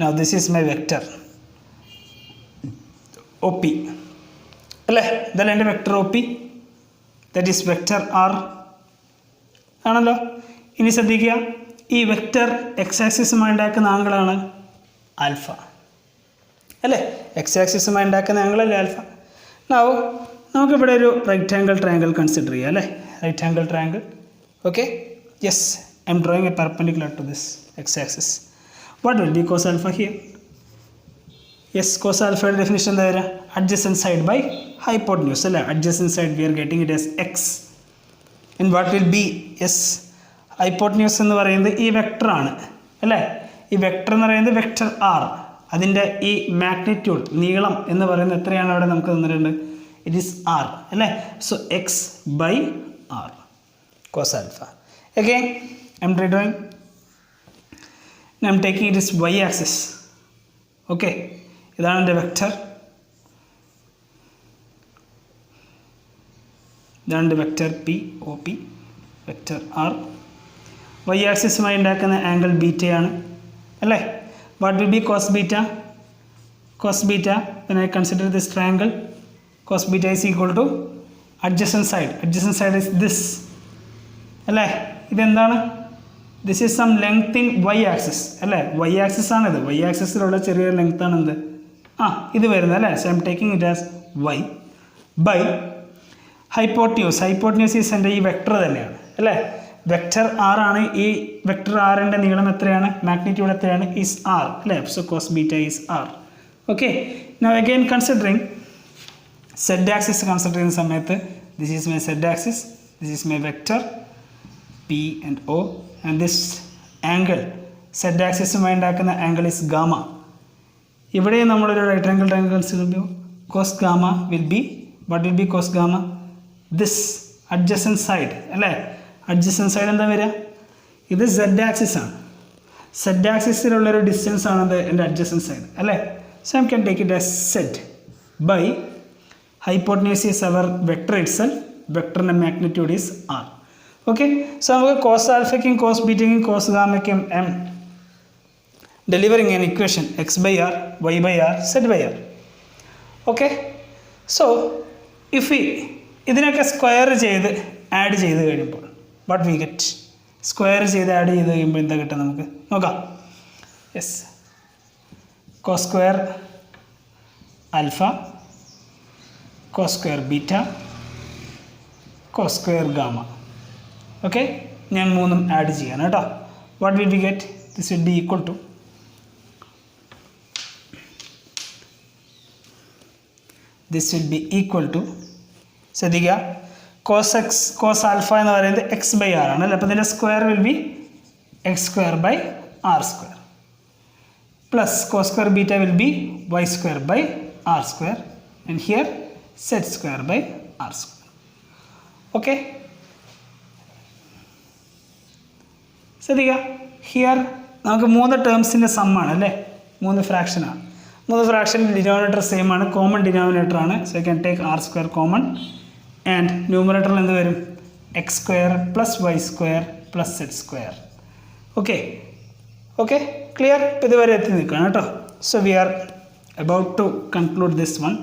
now this is my vector O P അല്ലേ? ഇതല്ല എൻ്റെ vector O P, that is vector R ആണല്ലോ. ഇനി ശ്രദ്ധിക്കുക, ഈ വെക്റ്റർ എക്സ് ആക്സിസുമായി ഉണ്ടാക്കുന്ന ആംഗിളാണ് ആൽഫ അല്ലേ? എക്സ് ആക്സിസുമായി ഉണ്ടാക്കുന്ന ആംഗിളല്ലേ ആൽഫ. നമുക്കിവിടെ ഒരു റൈറ്റ് ആംഗിൾ ട്രയാങ്കിൾ കൺസിഡർ ചെയ്യാം അല്ലേ? Right angle triangle. Okay, yes, I'm drawing a perpendicular to this X axis. What will be cos alpha here? Yes, cos ആൽഫയുടെ ഡെഫിനിഷൻ എന്താ വരിക? അഡ്ജസൻറ്റ് സൈഡ് ബൈ ഹൈപ്പോട്ടന്യൂസ് അല്ലേ? Adjacent side we are getting it as X. And what will be? Yes, hypotenuse എന്ന് പറയുന്നത് ഈ വെക്ടറാണ് അല്ലേ? ഈ vector എന്ന് പറയുന്നത് വെക്ടർ ആർ. അതിൻ്റെ ഈ മാഗ്നിറ്റ്യൂഡ് നീളം എന്ന് പറയുന്നത് എത്രയാണ് അവിടെ നമുക്ക് തന്നിട്ടുണ്ട്? ഇറ്റ് ഈസ് ആർ അല്ലേ? So X by R cos alpha. Again I'm redrawing. I'm taking it is Y axis. Okay, ഇതാണ് എൻ്റെ വെക്ടർ. ഇതാണ് എൻ്റെ vector P O P, vector R. Y ആക്സിസുമായി ഉണ്ടാക്കുന്ന ആംഗിൾ ബീറ്റയാണ് അല്ലേ? What will be cos beta? Cos beta, when I consider this triangle, cos beta is equal to adjacent side. Adjacent side is this അല്ലേ? ഇതെന്താണ്? This is some length in Y axis അല്ലേ? Y axis ആണിത്. Y ആക്സിസിലുള്ള ചെറിയൊരു length ആണ് എന്ത്? ഇത് വരുന്നത് അല്ലേ? So I'm taking it as Y by hypotenuse. Hypotenuse is എൻ്റെ ഈ വെക്ടർ തന്നെയാണ് അല്ലേ? വെക്ടർ ആർ ആണ്. ഈ വെക്ടർ ആറിൻ്റെ നീളം എത്രയാണ്? മാഗ്നിറ്റ്യൂഡ് എത്രയാണ്? ഈസ് ആർ അല്ലേ? So cos beta is R. Okay, now again considering Z axis consider ചെയ്യുന്ന സമയത്ത് this is my Z axis, this is my vector P and O, and this angle Z ആക്സിസുമായി ഉണ്ടാക്കുന്ന angle is gamma. ഇവിടെ നമ്മളൊരു right angle triangle consider ചെയ്യുമ്പോൾ cos gamma will be, what will be cos gamma? This adjacent side അല്ലേ? Adjacent side എന്താ വരിക? ഇത് Z axis ആണ്. സെഡ് ആക്സിസിലുള്ളൊരു ഡിസ്റ്റൻസ് ആണത് എൻ്റെ അഡ്ജസൻറ്റ് സൈഡ് അല്ലേ? So I can take it as Z by hypotenuse is our vector itself. വെക്ടറിൻ്റെ magnitude is R. Okay, so നമുക്ക് കോസ് ആൽഫയ്ക്കും കോസ് ബീറ്റയ്ക്കും കോസ് ഗാമയ്ക്കും am delivering an equation X by R, Y by R, Z by R. Okay, so if ഇതിനൊക്കെ square ചെയ്ത് add ചെയ്ത് കഴിയുമ്പോൾ what we get square ചെയ്ത് ആഡ് ചെയ്ത് കഴിയുമ്പോൾ എന്താ കിട്ടുക നമുക്ക് നോക്കാം. Yes, cos square alpha, cos square beta, cos square gamma. Okay, ഞാൻ മൂന്നും ആഡ് ചെയ്യാണ് കേട്ടോ. What will we get? This will be equal to ശ്രദ്ധിക്കുക, കോസ് ആൽഫ എന്ന് പറയുന്നത് എക്സ് ബൈ ആർ ആണ് അല്ലേ. അപ്പോൾ ഇതിൻ്റെ square will be X square by R square plus cos square beta will be Y square by R square and here Z square by R square. Okay, ശ്രദ്ധിക്കുക, here നമുക്ക് 3 ടേംസിൻ്റെ സമ്മാണ് അല്ലേ, 3 ഫ്രാക്ഷനാണ്. 3 fraction denominator same ആണ്, common denominator ആണ്. So I can take R square common and ന്യൂമറേറ്ററിൽ എന്ത് വരും? X square plus Y square plus Z square. Okay okay, clear? ഇപ്പോൾ ഇതുവരെ എത്തി നിൽക്കുകയാണ് കേട്ടോ. So we are about to conclude this one.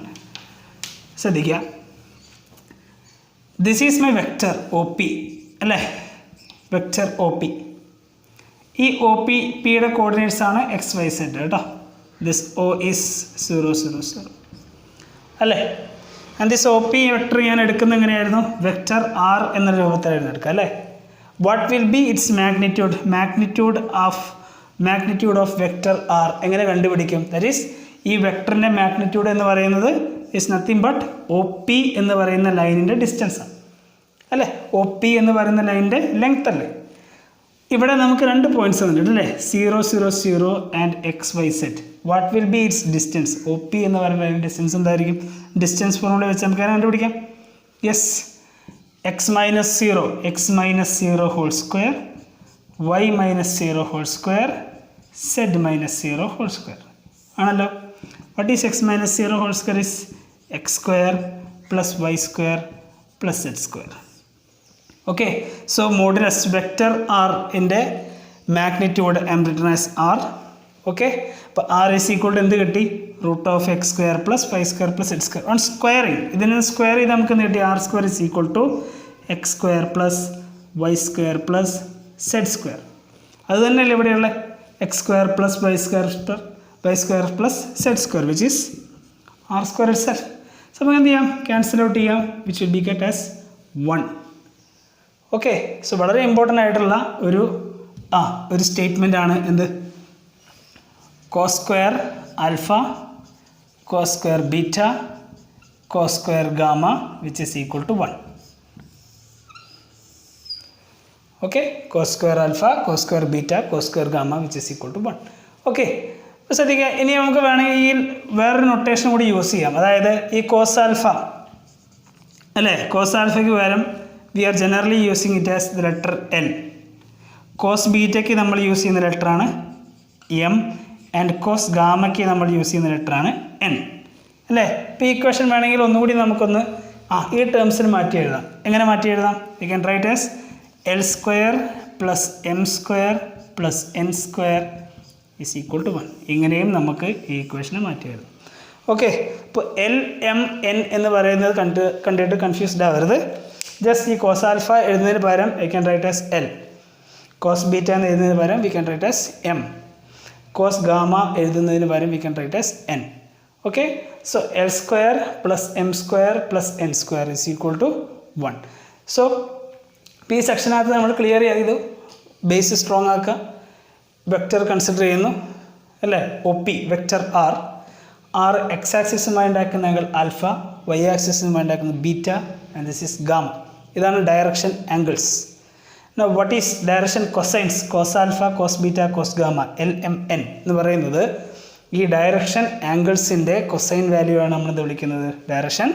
ശ്രദ്ധിക്കുക, this is my vector O P അല്ലേ, വെക്റ്റർ ഒ പി. ഈ ഒ പി പിയുടെ കോർഡിനേറ്റ്സ് ആണ് എക്സ് വൈ സെഡ് കേട്ടോ. ദിസ് ഒ ഈസ് 0 0 0 അല്ലേ. And this O P vector ഞാൻ എടുക്കുന്നത് എങ്ങനെയായിരുന്നു? വെക്റ്റർ ആർ എന്ന രൂപത്തിലായിരുന്നു എടുക്കുക അല്ലേ. What will be its magnitude? Magnitude of vector R എങ്ങനെ കണ്ടുപിടിക്കും? ദാറ്റ് ഈസ് ഈ വെക്ടറിൻ്റെ മാഗ്നിറ്റ്യൂഡ് എന്ന് പറയുന്നത് is nothing but O P എന്ന് പറയുന്ന ലൈനിൻ്റെ ഡിസ്റ്റൻസ് ആണ് അല്ലേ. ഒ പി എന്ന് പറയുന്ന ലൈനിൻ്റെ ലെങ്ത് അല്ലേ. ഇവിടെ നമുക്ക് 2 പോയിന്റ്സ് വന്നിട്ടുണ്ട് അല്ലേ, 0 0 0 and X Y Z. What will be its distance? O P എന്ന് പറയുന്ന ഡിസ്റ്റൻസ് എന്തായിരിക്കും? ഡിസ്റ്റൻസ് ഫോർമുല വെച്ച് നമുക്ക് കണ്ടുപിടിക്കാം. Yes, X minus 0 whole square, Y minus 0 whole square, Z minus 0 whole square ആണല്ലോ. What is X minus 0 whole square? Is X square plus Y square plus Z square. Okay, so modulus vector R ഇൻ്റെ magnitude am written as R. Okay, അപ്പോൾ R is equal to എന്ത് കിട്ടി? Root of X square plus Y square plus Z square. On squaring ഇതിന് square ചെയ്ത് നമുക്ക് കിട്ടി R square is equal to X square plus Y square plus Z square. അത് തന്നെയല്ലേ ഇവിടെയുള്ള X square plus Y square plus Z square which is R square itself. So നമുക്ക് എന്ത് ചെയ്യാം? ക്യാൻസൽ ഔട്ട് ചെയ്യാം, which will be get as 1. Okay, so വളരെ important ആയിട്ടുള്ള ഒരു സ്റ്റേറ്റ്മെൻ്റ് ആണ് എന്ത്? Cos square alpha, cos square beta, cos square gamma which is equal to 1. Okay, cos square alpha, cos square beta, cos square gamma which is equal to 1. Okay, അപ്പോൾ ശ്രദ്ധിക്കുക, ഇനി നമുക്ക് വേണമെങ്കിൽ വേറൊരു നൊട്ടേഷൻ കൂടി യൂസ് ചെയ്യാം. അതായത് ഈ കോസ് ആൽഫ അല്ലേ, കോസ് ആൽഫയ്ക്ക് പകരം we are generally using it as the letter L. Cos ബീറ്റയ്ക്ക് നമ്മൾ യൂസ് ചെയ്യുന്ന ലെറ്ററാണ് എം ആൻഡ് കോസ് ഗാമയ്ക്ക് നമ്മൾ യൂസ് ചെയ്യുന്ന ലെറ്ററാണ് എൻ അല്ലേ. ഇപ്പോൾ ഈ ഇക്വേഷൻ വേണമെങ്കിൽ ഒന്നുകൂടി നമുക്കൊന്ന് ഈ ടേംസിന് മാറ്റി എഴുതാം. എങ്ങനെ മാറ്റി എഴുതാം? We can write as L square plus M square plus N square is equal to 1. ഇങ്ങനെയും നമുക്ക് ഈ ഇക്വേഷനെ മാറ്റി എഴുതാം. ഓക്കെ, ഇപ്പോൾ എൽ എം എൻ എന്ന് പറയുന്നത് കണ്ടിട്ട് കൺഫ്യൂസ്ഡ് ആവരുത്. ജസ്റ്റ് ഈ കോസ് ആൽഫ എഴുതുന്നതിന് പകരം we can write as L, cos beta എന്ന് എഴുതുന്നതിന് പകരം we can write as M, cos gamma എഴുതുന്നതിന് പകരം we can write as N. Okay, so L square plus M square plus N square is equal to 1. So ഈ സെക്ഷനകത്ത് നമ്മൾ clear ചെയ്തു, base strong ആക്കുക, വെക്റ്റർ കൺസിഡർ ചെയ്യുന്നു അല്ലേ. O P vector R X ആക്സിസുമായി ഉണ്ടാക്കുന്ന ആംഗിൾ ആൽഫ, വൈ ആക്സിസുമായി ഉണ്ടാക്കുന്ന beta and this is gamma. ഇതാണ് direction angles. Now what is direction cosines? Cos alpha, cos beta, cos gamma, L, M, N എന്ന് പറയുന്നത് ഈ ഡയറക്ഷൻ ആംഗിൾസിൻ്റെ കൊസൈൻ വാല്യൂ ആണ് നമ്മൾ വിളിക്കുന്നത് ഡയറക്ഷൻ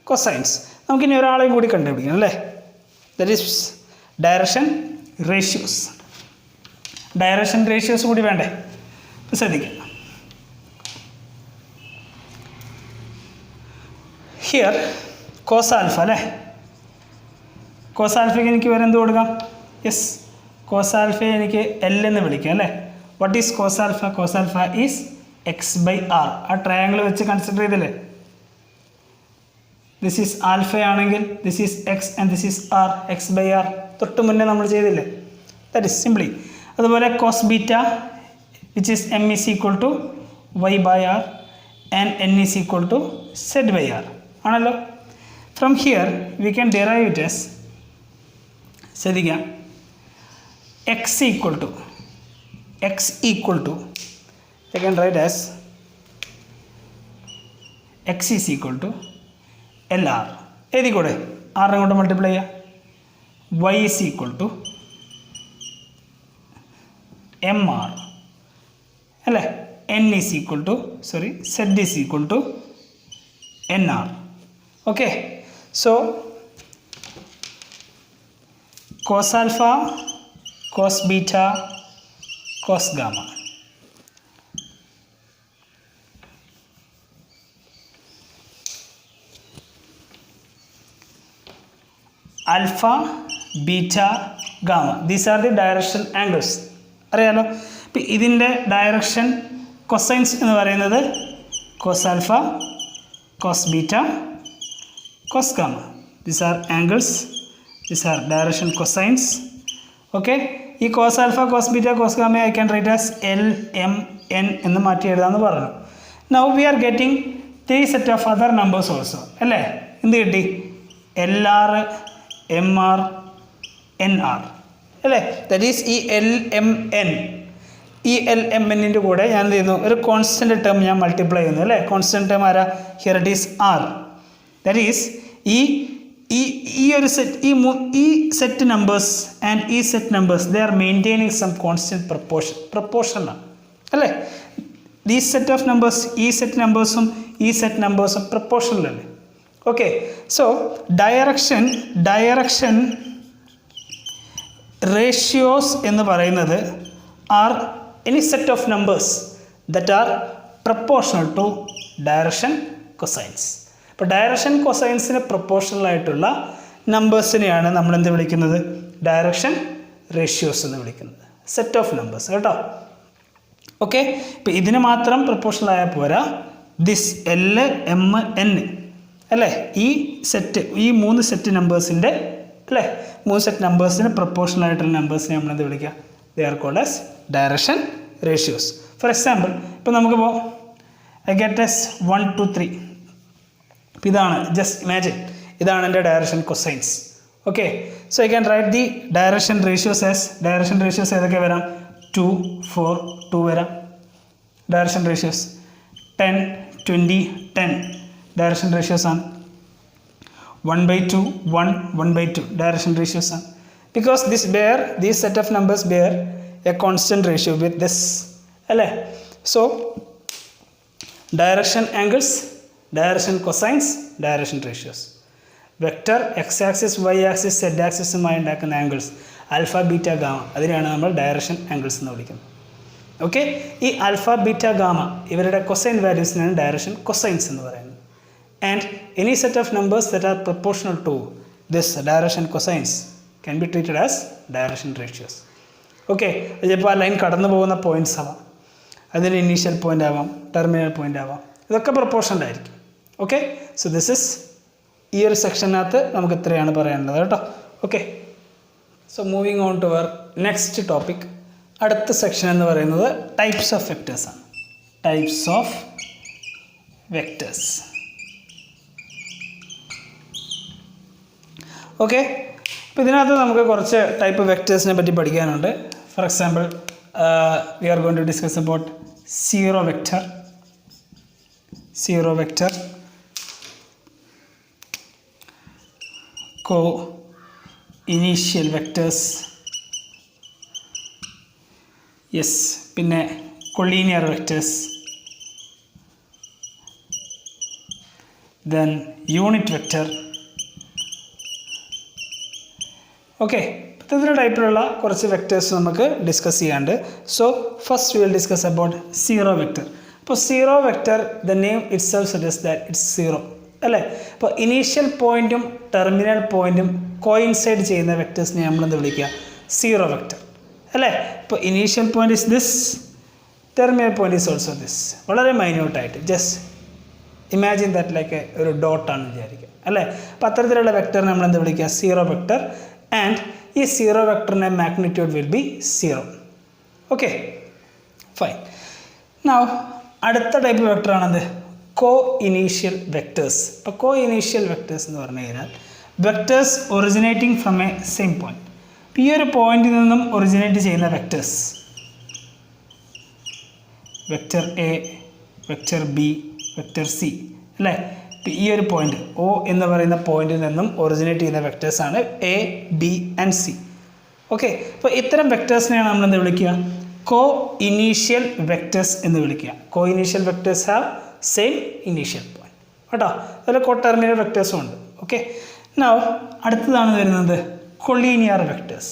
കൊസൈൻസ്. നമുക്കിനി ഒരാളെയും കൂടി കണ്ടുപിടിക്കണം അല്ലേ. That is direction ratios. Direction ratios കൂടി വേണ്ടേ? ശ്രദ്ധിക്കുക, ഹിയർ കോസ് ആൽഫ അല്ലേ. കോസ് ആൽഫയ്ക്ക് എനിക്ക് വരെ എന്ത് കൊടുക്കാം? യെസ്, കോസ് ആൽഫയെ എനിക്ക് എൽ എന്ന് വിളിക്കാം അല്ലേ. What is cos alpha? Cos alpha is X by R. ആ ട്രയാങ്കിൾ വെച്ച് കൺസിഡർ ചെയ്തില്ലേ. ദിസ് ഈസ് ആൽഫ ആണെങ്കിൽ this is X and this is R, X by R. തൊട്ട് മുന്നേ നമ്മൾ ചെയ്തില്ലേ, ദാറ്റ് ഇസ് സിംപ്ലി. അതുപോലെ cos beta which is M is equal to Y by R and N is equal to Z by R ആണല്ലോ. From here we can derive it as, ശ്രദ്ധിക്കാം, X equal to I can write as x is equal to LR. എഴുതി കൂടെ, ആറിനെ കൊണ്ട് multiply ചെയ്യാം. y is equal to MR അല്ലേ, n is equal to z is equal to NR. okay, so cos alpha, cos beta, cos gamma. Alpha, beta, gamma. These are the direction angles. അറിയാലോ. ഇപ്പം ഇതിൻ്റെ direction cosines എന്ന് പറയുന്നത് cos alpha, cos beta, cos gamma. These are angles. These are direction cosines. okay, ഈ cos alpha, cos beta, cos gamma I can write as L, M, N എന്ന് മാറ്റി എഴുതാമെന്ന് പറഞ്ഞു. Now we are getting 3 set of other numbers also അല്ലേ. എന്ത് കിട്ടി? LR, MR, NR അല്ലേ. That is ഈ LMN, ഈ LMNൻ്റെ കൂടെ ഞാൻ എന്ത് ചെയ്യുന്നു, ഒരു കോൺസ്റ്റൻറ്റ് ടേം ഞാൻ മൾട്ടിപ്ലൈ ചെയ്യുന്നു അല്ലേ. കോൺസ്റ്റൻറ്റ് ടേം ആരാ? Here it is R. That is ഈ ഒരു സെറ്റ്, ഈ സെറ്റ് നമ്പേഴ്സ് ആൻഡ് ഈ set numbers they are maintaining some constant പ്രപ്പോർഷനാണ് അല്ലേ. ഈ സെറ്റ് ഓഫ് നമ്പേഴ്സ്, ഈ സെറ്റ് നമ്പേഴ്സും ഈ സെറ്റ് നമ്പേഴ്സും പ്രപ്പോർഷനലല്ലേ. okay, so direction ratios എന്ന് പറയുന്നത് are any set of numbers that are proportional to direction cosines. അപ്പോൾ ഡയറക്ഷൻ കൊസൈൻസിന് പ്രൊപ്പോർഷണൽ ആയിട്ടുള്ള നമ്പേഴ്സിനെയാണ് നമ്മൾ എന്ത് വിളിക്കുന്നത്? ഡയറക്ഷൻ റേഷ്യോസ് എന്ന് വിളിക്കുന്നത്. സെറ്റ് ഓഫ് നമ്പേഴ്സ് കേട്ടോ. ഓക്കെ, ഇപ്പം ഇതിന് മാത്രം പ്രൊപ്പോർഷണൽ ആയാൽ പോരാ. ദിസ് L, M, N അല്ലേ, ഈ സെറ്റ്, ഈ 3 സെറ്റ് നമ്പേഴ്സിൻ്റെ അല്ലേ, 3 സെറ്റ് നമ്പേഴ്സിന് പ്രൊപ്പോർഷണൽ ആയിട്ടുള്ള നമ്പേഴ്സിനെ നമ്മളെന്ത് വിളിക്കുക? They are called as direction ratios. For example, ഇപ്പം നമുക്കിപ്പോൾ ഐ ഗെറ്റ് എസ് 1, 2, 3. ഇപ്പം ഇതാണ്, ജസ്റ്റ് ഇമാജിൻ, ഇതാണ് എൻ്റെ direction cosines. Okay, so I can right the direction ratios as, direction ratios ഏതൊക്കെ വരാം? 2, 4, 2 വരാം ഡയറക്ഷൻ റേഷ്യോസ്. 10, 20, 10 ഡയറക്ഷൻ റേഷ്യോസ് ആണ്. 1/2, 1, 1/2 ഡയറക്ഷൻ റേഷ്യോസ് ആണ്. Because these set of numbers bear a constant ratio with this അല്ലേ. So direction angles, direction cosines, direction ratios. Vector X axis, Y axis, Z ആക്സിസുമായി ഉണ്ടാക്കുന്ന angles alpha, beta, gamma, അതിനാണ് നമ്മൾ direction angles എന്ന് വിളിക്കുന്നത്. Okay, ഈ alpha, beta, gamma ഇവരുടെ cosine വാല്യൂസിനാണ് direction cosines എന്ന് പറയുന്നത്. And any set of numbers that are proportional to this direction cosines can be treated as direction ratios. Okay, ഇതിപ്പോൾ ആ ലൈൻ കടന്നു പോകുന്ന പോയിൻറ്റ്സ് ആവാം, അതിന് ഇനീഷ്യൽ പോയിൻ്റ് ആവാം, ടെർമിനൽ പോയിൻ്റ് ആവാം, ഇതൊക്കെ പ്രൊപ്പോർഷണൽ ആയിരിക്കും. ഓക്കെ, സോ ദിസ് ഇസ്, ഈ ഒരു സെക്ഷനകത്ത് നമുക്ക് ഇത്രയാണ് പറയാനുള്ളത് കേട്ടോ. Okay, so moving on to our next topic. അടുത്ത സെക്ഷൻ എന്ന് പറയുന്നത് ടൈപ്സ് ഓഫ് വെക്റ്റേഴ്സ് ആണ്. Types of vectors. ഓക്കെ, അപ്പോൾ ഇതിനകത്ത് നമുക്ക് കുറച്ച് ടൈപ്പ് വെക്റ്റേഴ്സിനെ പറ്റി പഠിക്കാനുണ്ട്. For example, we are going to discuss about zero vector, co initial vectors, yes, പിന്നെ collinear vectors, then unit vector. Okay, ഇത്തരത്തിലുള്ള ടൈപ്പിലുള്ള കുറച്ച് വെക്റ്റേഴ്സ് നമുക്ക് ഡിസ്കസ് ചെയ്യാണ്ട്. So first we will discuss about zero vector. അപ്പോൾ zero vector, the name itself suggest that it's zero അല്ലേ. അപ്പോൾ initial പോയിൻറ്റും ടെർമിനൽ പോയിൻറ്റും കോയിൻസൈഡ് ചെയ്യുന്ന വെക്റ്റേഴ്സിനെ നമ്മളെന്ത് വിളിക്കുക? സീറോ വെക്റ്റർ അല്ലേ. ഇപ്പോൾ initial point is this, terminal point is also this. വളരെ മൈന്യൂട്ടായിട്ട് ജസ്റ്റ് ഇമാജിൻ ദാറ്റ് ലൈക്ക് ഒരു ഡോട്ടാണെന്ന് വിചാരിക്കുക അല്ലേ. അപ്പോൾ അത്തരത്തിലുള്ള വെക്റ്ററിനെ നമ്മളെന്ത് വിളിക്കുക? Zero vector. ആൻഡ് ഈ സീറോ വെക്ടറിൻ്റെ magnitude will be 0. Okay, fine. Now അടുത്ത ടൈപ്പ് വെക്ടറാണെന്ത്? Co initial vectors. ഇപ്പോൾ കോ ഇനീഷ്യൽ വെക്ടേഴ്സ് എന്ന് പറഞ്ഞു കഴിഞ്ഞാൽ vectors originating from A same point. ഈ ഒരു പോയിന്റിൽ നിന്നും ഒറിജിനേറ്റ് ചെയ്യുന്ന vectors, vector A, vector B, vector C അല്ലേ? ഈ ഒരു പോയിന്റ് ഒ എന്ന് പറയുന്ന പോയിന്റിൽ നിന്നും ഒറിജിനേറ്റ് ചെയ്യുന്ന വെക്ടേഴ്സാണ് A, B and C. Okay, അപ്പോൾ ഇത്തരം വെക്ടേഴ്സിനെയാണ് നമ്മൾ എന്ത് വിളിക്കുക? കോ ഇനീഷ്യൽ വെക്ടേഴ്സ് എന്ന് വിളിക്കുക. കോ initial vectors have same initial point കേട്ടോ. അതുപോലെ കോ ടെർമിനൽ വെക്ടേഴ്സും ഉണ്ട്. ഓക്കെ, നൗ അടുത്തതാണ് വരുന്നത് കൊളീനിയർ വെക്ടേഴ്സ്.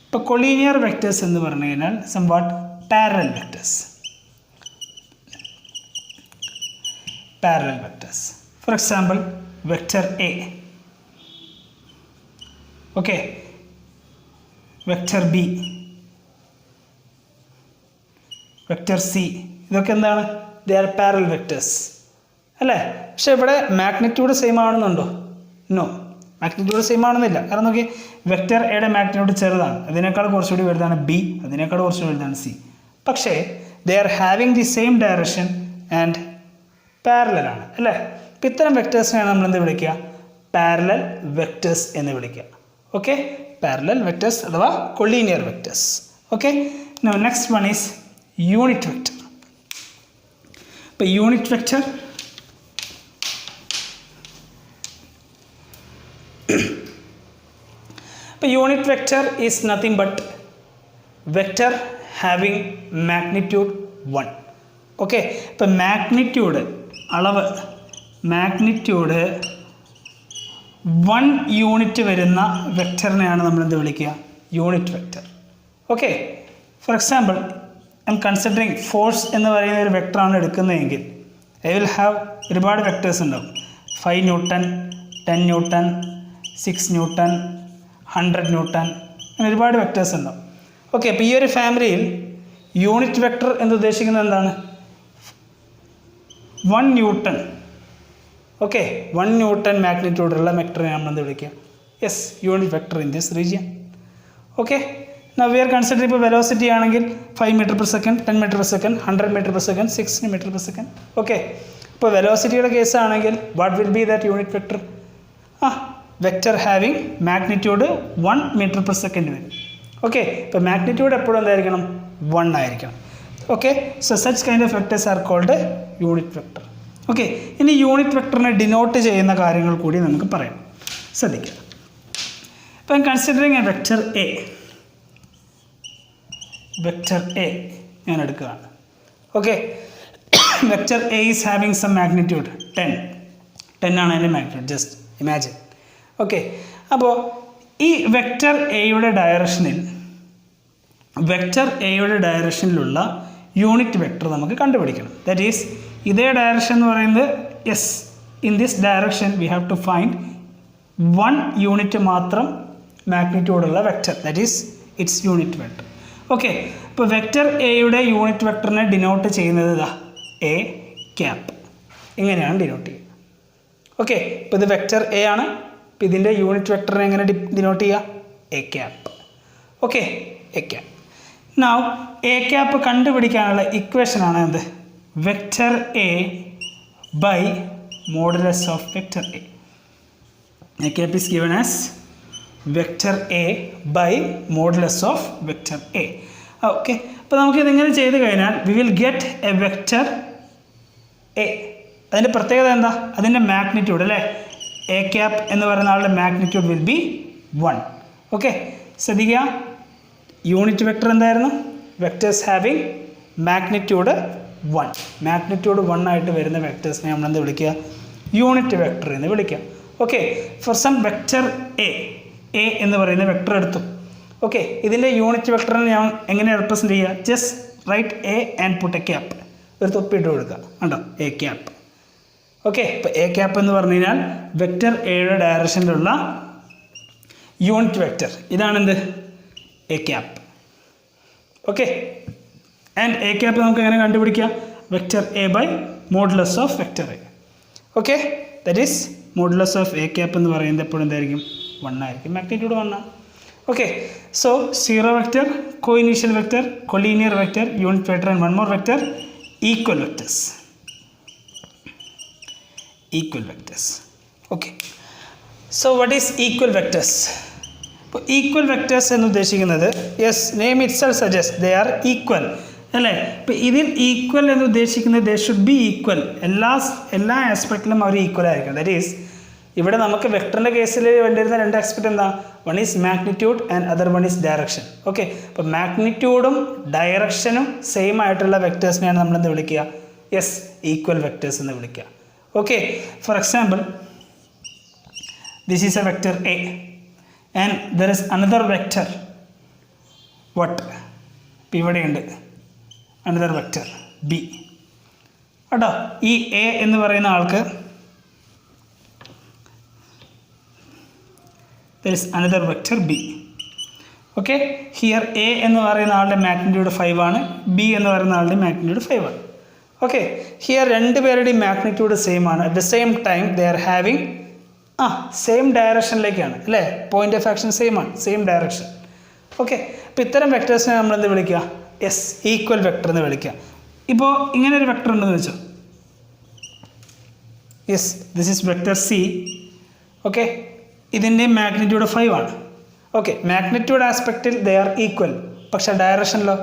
ഇപ്പോൾ കൊളീനിയർ വെക്ടേഴ്സ് എന്ന് പറഞ്ഞു കഴിഞ്ഞാൽ somewhat parallel vectors. Parallel vectors, for example vector A, okay, vector B, vector C, ഇതൊക്കെ എന്താണ്? ദേ ആർ പാരലൽ വെക്ടേഴ്സ് അല്ലേ? പക്ഷെ ഇവിടെ മാഗ്നിറ്റ്യൂഡ് സെയിം ആണെന്നുണ്ടോ? നോ, മാഗ്നിറ്റ്യൂഡ് സെയിം ആണെന്നില്ല. കാരണം നോക്കി, വെക്ടർ എയുടെ മാഗ്നിറ്റ്യൂഡ് ചെറുതാണ്, അതിനേക്കാൾ കുറച്ചുകൂടി വലുതാണ് ബി, അതിനേക്കാൾ കുറച്ചുകൂടി വലുതാണ് സി. പക്ഷേ ദേ are having the same direction and parallel ആണ് അല്ലേ? ഇപ്പം ഇത്തരം വെക്ടേഴ്സിനെയാണ് നമ്മൾ എന്ത് വിളിക്കുക? പാരലൽ വെക്ടേഴ്സ് എന്ന് വിളിക്കുക. ഓക്കെ, പാരലൽ വെക്ടേഴ്സ് അഥവാ collinear vectors. Okay, next one is unit vector. ഇപ്പോൾ unit vector unit vector is nothing but vector having magnitude 1. Okay, ഇപ്പം മാഗ്നിറ്റ്യൂഡ് അളവ് മാഗ്നിറ്റ്യൂഡ് 1 യൂണിറ്റ് വരുന്ന വെക്ടറിനെയാണ് നമ്മൾ എന്ത് വിളിക്കുക? Unit vector. Okay, for example I'm considering force എന്ന് പറയുന്ന ഒരു വെക്ടറാണ് എടുക്കുന്നതെങ്കിൽ ഐ വിൽ ഹാവ് ഒരുപാട് വെക്ടേഴ്സ് ഉണ്ടാവും. 5 ന്യൂട്ടൺ, 10 ന്യൂട്ടൺ, 6 ന്യൂട്ടൺ, 100 ന്യൂട്ടൺ, അങ്ങനെ ഒരുപാട് വെക്ടേഴ്സ് ഉണ്ടാവും. ഓക്കെ, അപ്പോൾ ഈ ഒരു ഫാമിലിയിൽ യൂണിറ്റ് വെക്ടർ എന്ന് ഉദ്ദേശിക്കുന്നത് എന്താണ്? 1 ന്യൂട്ടൺ. ഓക്കെ, 1 ന്യൂട്ടൺ മാഗ്നിറ്റ്യൂഡുള്ള വെക്ടറിനെ നമ്മൾ എന്ത് വിളിക്കുക? Yes, unit vector in this region. Okay, now we are considering ഇപ്പോൾ വെലോസിറ്റി ആണെങ്കിൽ 5 metre per second, 10 metre per second, 100 metre per second, 6 metre per second. Okay, ഇപ്പോൾ വെലോസിറ്റിയുടെ കേസ് ആണെങ്കിൽ what will be that unit vector? Vector having magnitude 1 metre per second വരും. Okay, ഇപ്പോൾ magnitude എപ്പോഴും എന്തായിരിക്കണം? 1 ആയിരിക്കണം. Okay, so such kind of vectors are called unit vector. Okay, ഇനി unit വെക്ടറിനെ ഡിനോട്ട് ചെയ്യുന്ന കാര്യങ്ങൾ കൂടി നമുക്ക് പറയാം, ശ്രദ്ധിക്കുക. ഇപ്പം considering a vector A, vector A ഞാൻ എടുക്കുകയാണ്. Okay, vector A is having some magnitude 10 ആണ് അതിൻ്റെ മാഗ്നിറ്റ്യൂഡ്, ജസ്റ്റ് ഇമാജിൻ. ഓക്കെ, അപ്പോൾ ഈ വെക്ടർ എയുടെ ഡയറക്ഷനിലുള്ള യൂണിറ്റ് വെക്ടർ നമുക്ക് കണ്ടുപിടിക്കണം. ദാറ്റ് ഈസ് ഇതേ ഡയറക്ഷൻ എന്ന് പറയുന്നത് yes, in this direction we have to find 1 unit മാത്രം മാഗ്നിറ്റ്യൂഡുള്ള vector, that is its unit vector. Okay, ഇപ്പോൾ വെക്ടർ എയുടെ യൂണിറ്റ് വെക്ടറിനെ ഡിനോട്ട് ചെയ്യുന്നത് ഇതാ എ ക്യാപ്പ്, ഇങ്ങനെയാണ് ഡിനോട്ട് ചെയ്യുക. ഓക്കെ, ഇപ്പോൾ ഇത് വെക്ടർ എ ആണ്, ഇപ്പോൾ ഇതിൻ്റെ യൂണിറ്റ് വെക്ടറിനെ എങ്ങനെ ഡിനോട്ട് ചെയ്യുക? A cap. Okay, A cap. Now A cap കണ്ടുപിടിക്കാനുള്ള ഇക്വേഷനാണ് എന്ത്? Vector A by modulus of vector A. A cap is given as vector A by modulus of vector A. Okay, അപ്പോൾ നമുക്കിതിങ്ങനെ ചെയ്ത് കഴിഞ്ഞാൽ we will get a vector A. അതിൻ്റെ പ്രത്യേകത എന്താ? അതിൻ്റെ മാഗ്നിറ്റ്യൂഡ് അല്ലേ? എ ക്യാപ്പ് എന്ന് പറയുന്ന ആളുടെ മാഗ്നിറ്റ്യൂഡ് വിൽ ബി 1. ഓക്കെ, ശ്രദ്ധിക്കുക, യൂണിറ്റ് വെക്ടർ എന്തായിരുന്നു? Vectors having magnitude 1. മാഗ്നിറ്റ്യൂഡ് 1 ആയിട്ട് വരുന്ന വെക്ടേഴ്സിനെ നമ്മൾ എന്ത് വിളിക്കുക? യൂണിറ്റ് വെക്ടർ എന്ന് വിളിക്കുക. Okay, for some vector A എന്ന് പറയുന്ന വെക്ടർ എടുത്തു. ഓക്കെ, ഇതിൻ്റെ യൂണിറ്റ് വെക്ടറിനെ ഞാൻ എങ്ങനെ റെപ്രസെൻറ്റ് ചെയ്യുക? Just write A and put a cap, ഒരു തൊപ്പിയിട്ട് കൊടുക്കുക, കണ്ടോ? A cap. ഓക്കെ, ഇപ്പോൾ എ ക്യാപ്പ് എന്ന് പറഞ്ഞു കഴിഞ്ഞാൽ വെക്ടർ എയുടെ ഡയറക്ഷനിലുള്ള യൂണിറ്റ് വെക്ടർ, ഇതാണെന്ത്? A cap. Okay, and A cap നമുക്ക് എങ്ങനെ കണ്ടുപിടിക്കുക? Vector A by modulus of vector A. Okay, that is modulus of A cap എന്ന് പറയുന്നത് എപ്പോഴും എന്തായിരിക്കും? 1 ആയിരിക്കും, മാഗ്നിറ്റ്യൂഡ് 1 ആണ്. Okay, so zero vector, co-initial vector, collinear vector, unit vector, and one more vector, equal vectors. Equal vectors. Okay, so what is equal vectors? Equal vectors എന്ന് ഉദ്ദേശിക്കുന്നത്, yes, name itself suggest they are equal അല്ലേ. ഇപ്പോൾ ഇതിൽ equal എന്ന് ഉദ്ദേശിക്കുന്നത് they should be equal, എല്ലാ ആസ്പെക്റ്റിലും hour equal ആയിരിക്കണം. That is, ഇവിടെ നമുക്ക് വെക്ടറിൻ്റെ കേസിൽ വേണ്ടിയിരുന്ന രണ്ട് ആസ്പെക്ട് എന്താ? One is magnitude and other one is direction. Okay, അപ്പോൾ മാഗ്നിറ്റ്യൂഡും ഡയറക്ഷനും സെയിം ആയിട്ടുള്ള വെക്ടേഴ്സിനെയാണ് നമ്മൾ എന്ത് വിളിക്കുക? യെസ്, ഈക്വൽ വെക്ടേഴ്സ് എന്ന് വിളിക്കുക. Okay, for example, this is a vector A and there is another vector what. ഇപ്പം ഇവിടെയുണ്ട് അനദർ വെക്ടർ ബി കേട്ടോ. ഈ എ എന്ന് പറയുന്ന ആൾക്ക് there is another vector b. Okay, here a എന്ന് പറയുന്ന ആളുടെ മാഗ്നിറ്റ്യൂഡ് 5 ആണ്, b എന്ന് പറയുന്ന ആളുടെ മാഗ്നിറ്റ്യൂഡ് 5 ആണ്. ഓക്കെ, ഹിയർ രണ്ടുപേരുടെയും മാഗ്നിറ്റ്യൂഡ് സെയിം ആണ്. At the same time they are having same ഡയറക്ഷനിലേക്കാണ് അല്ലേ, പോയിന്റ് ഓഫ് ആക്ഷൻ സെയിം ആണ്, സെയിം ഡയറക്ഷൻ. ഓക്കെ, അപ്പോൾ ഇത്തരം വെക്ടേഴ്സിനെ നമ്മൾ എന്ത് വിളിക്കുക? യെസ്, ഈക്വൽ വെക്ടർ എന്ന് വിളിക്കുക. ഇപ്പോൾ ഇങ്ങനെ ഒരു വെക്ടർ ഉണ്ടെന്ന് വെച്ചോ. Yes, this is vector C. Okay, ഇതിൻ്റെ മാഗ്നിറ്റ്യൂഡ് 5 ആണ്. ഓക്കെ, മാഗ്നിറ്റ്യൂഡ് ആസ്പെക്റ്റിൽ ദേ ആർ ഈക്വൽ, പക്ഷേ ഡയറക്ഷനിലോ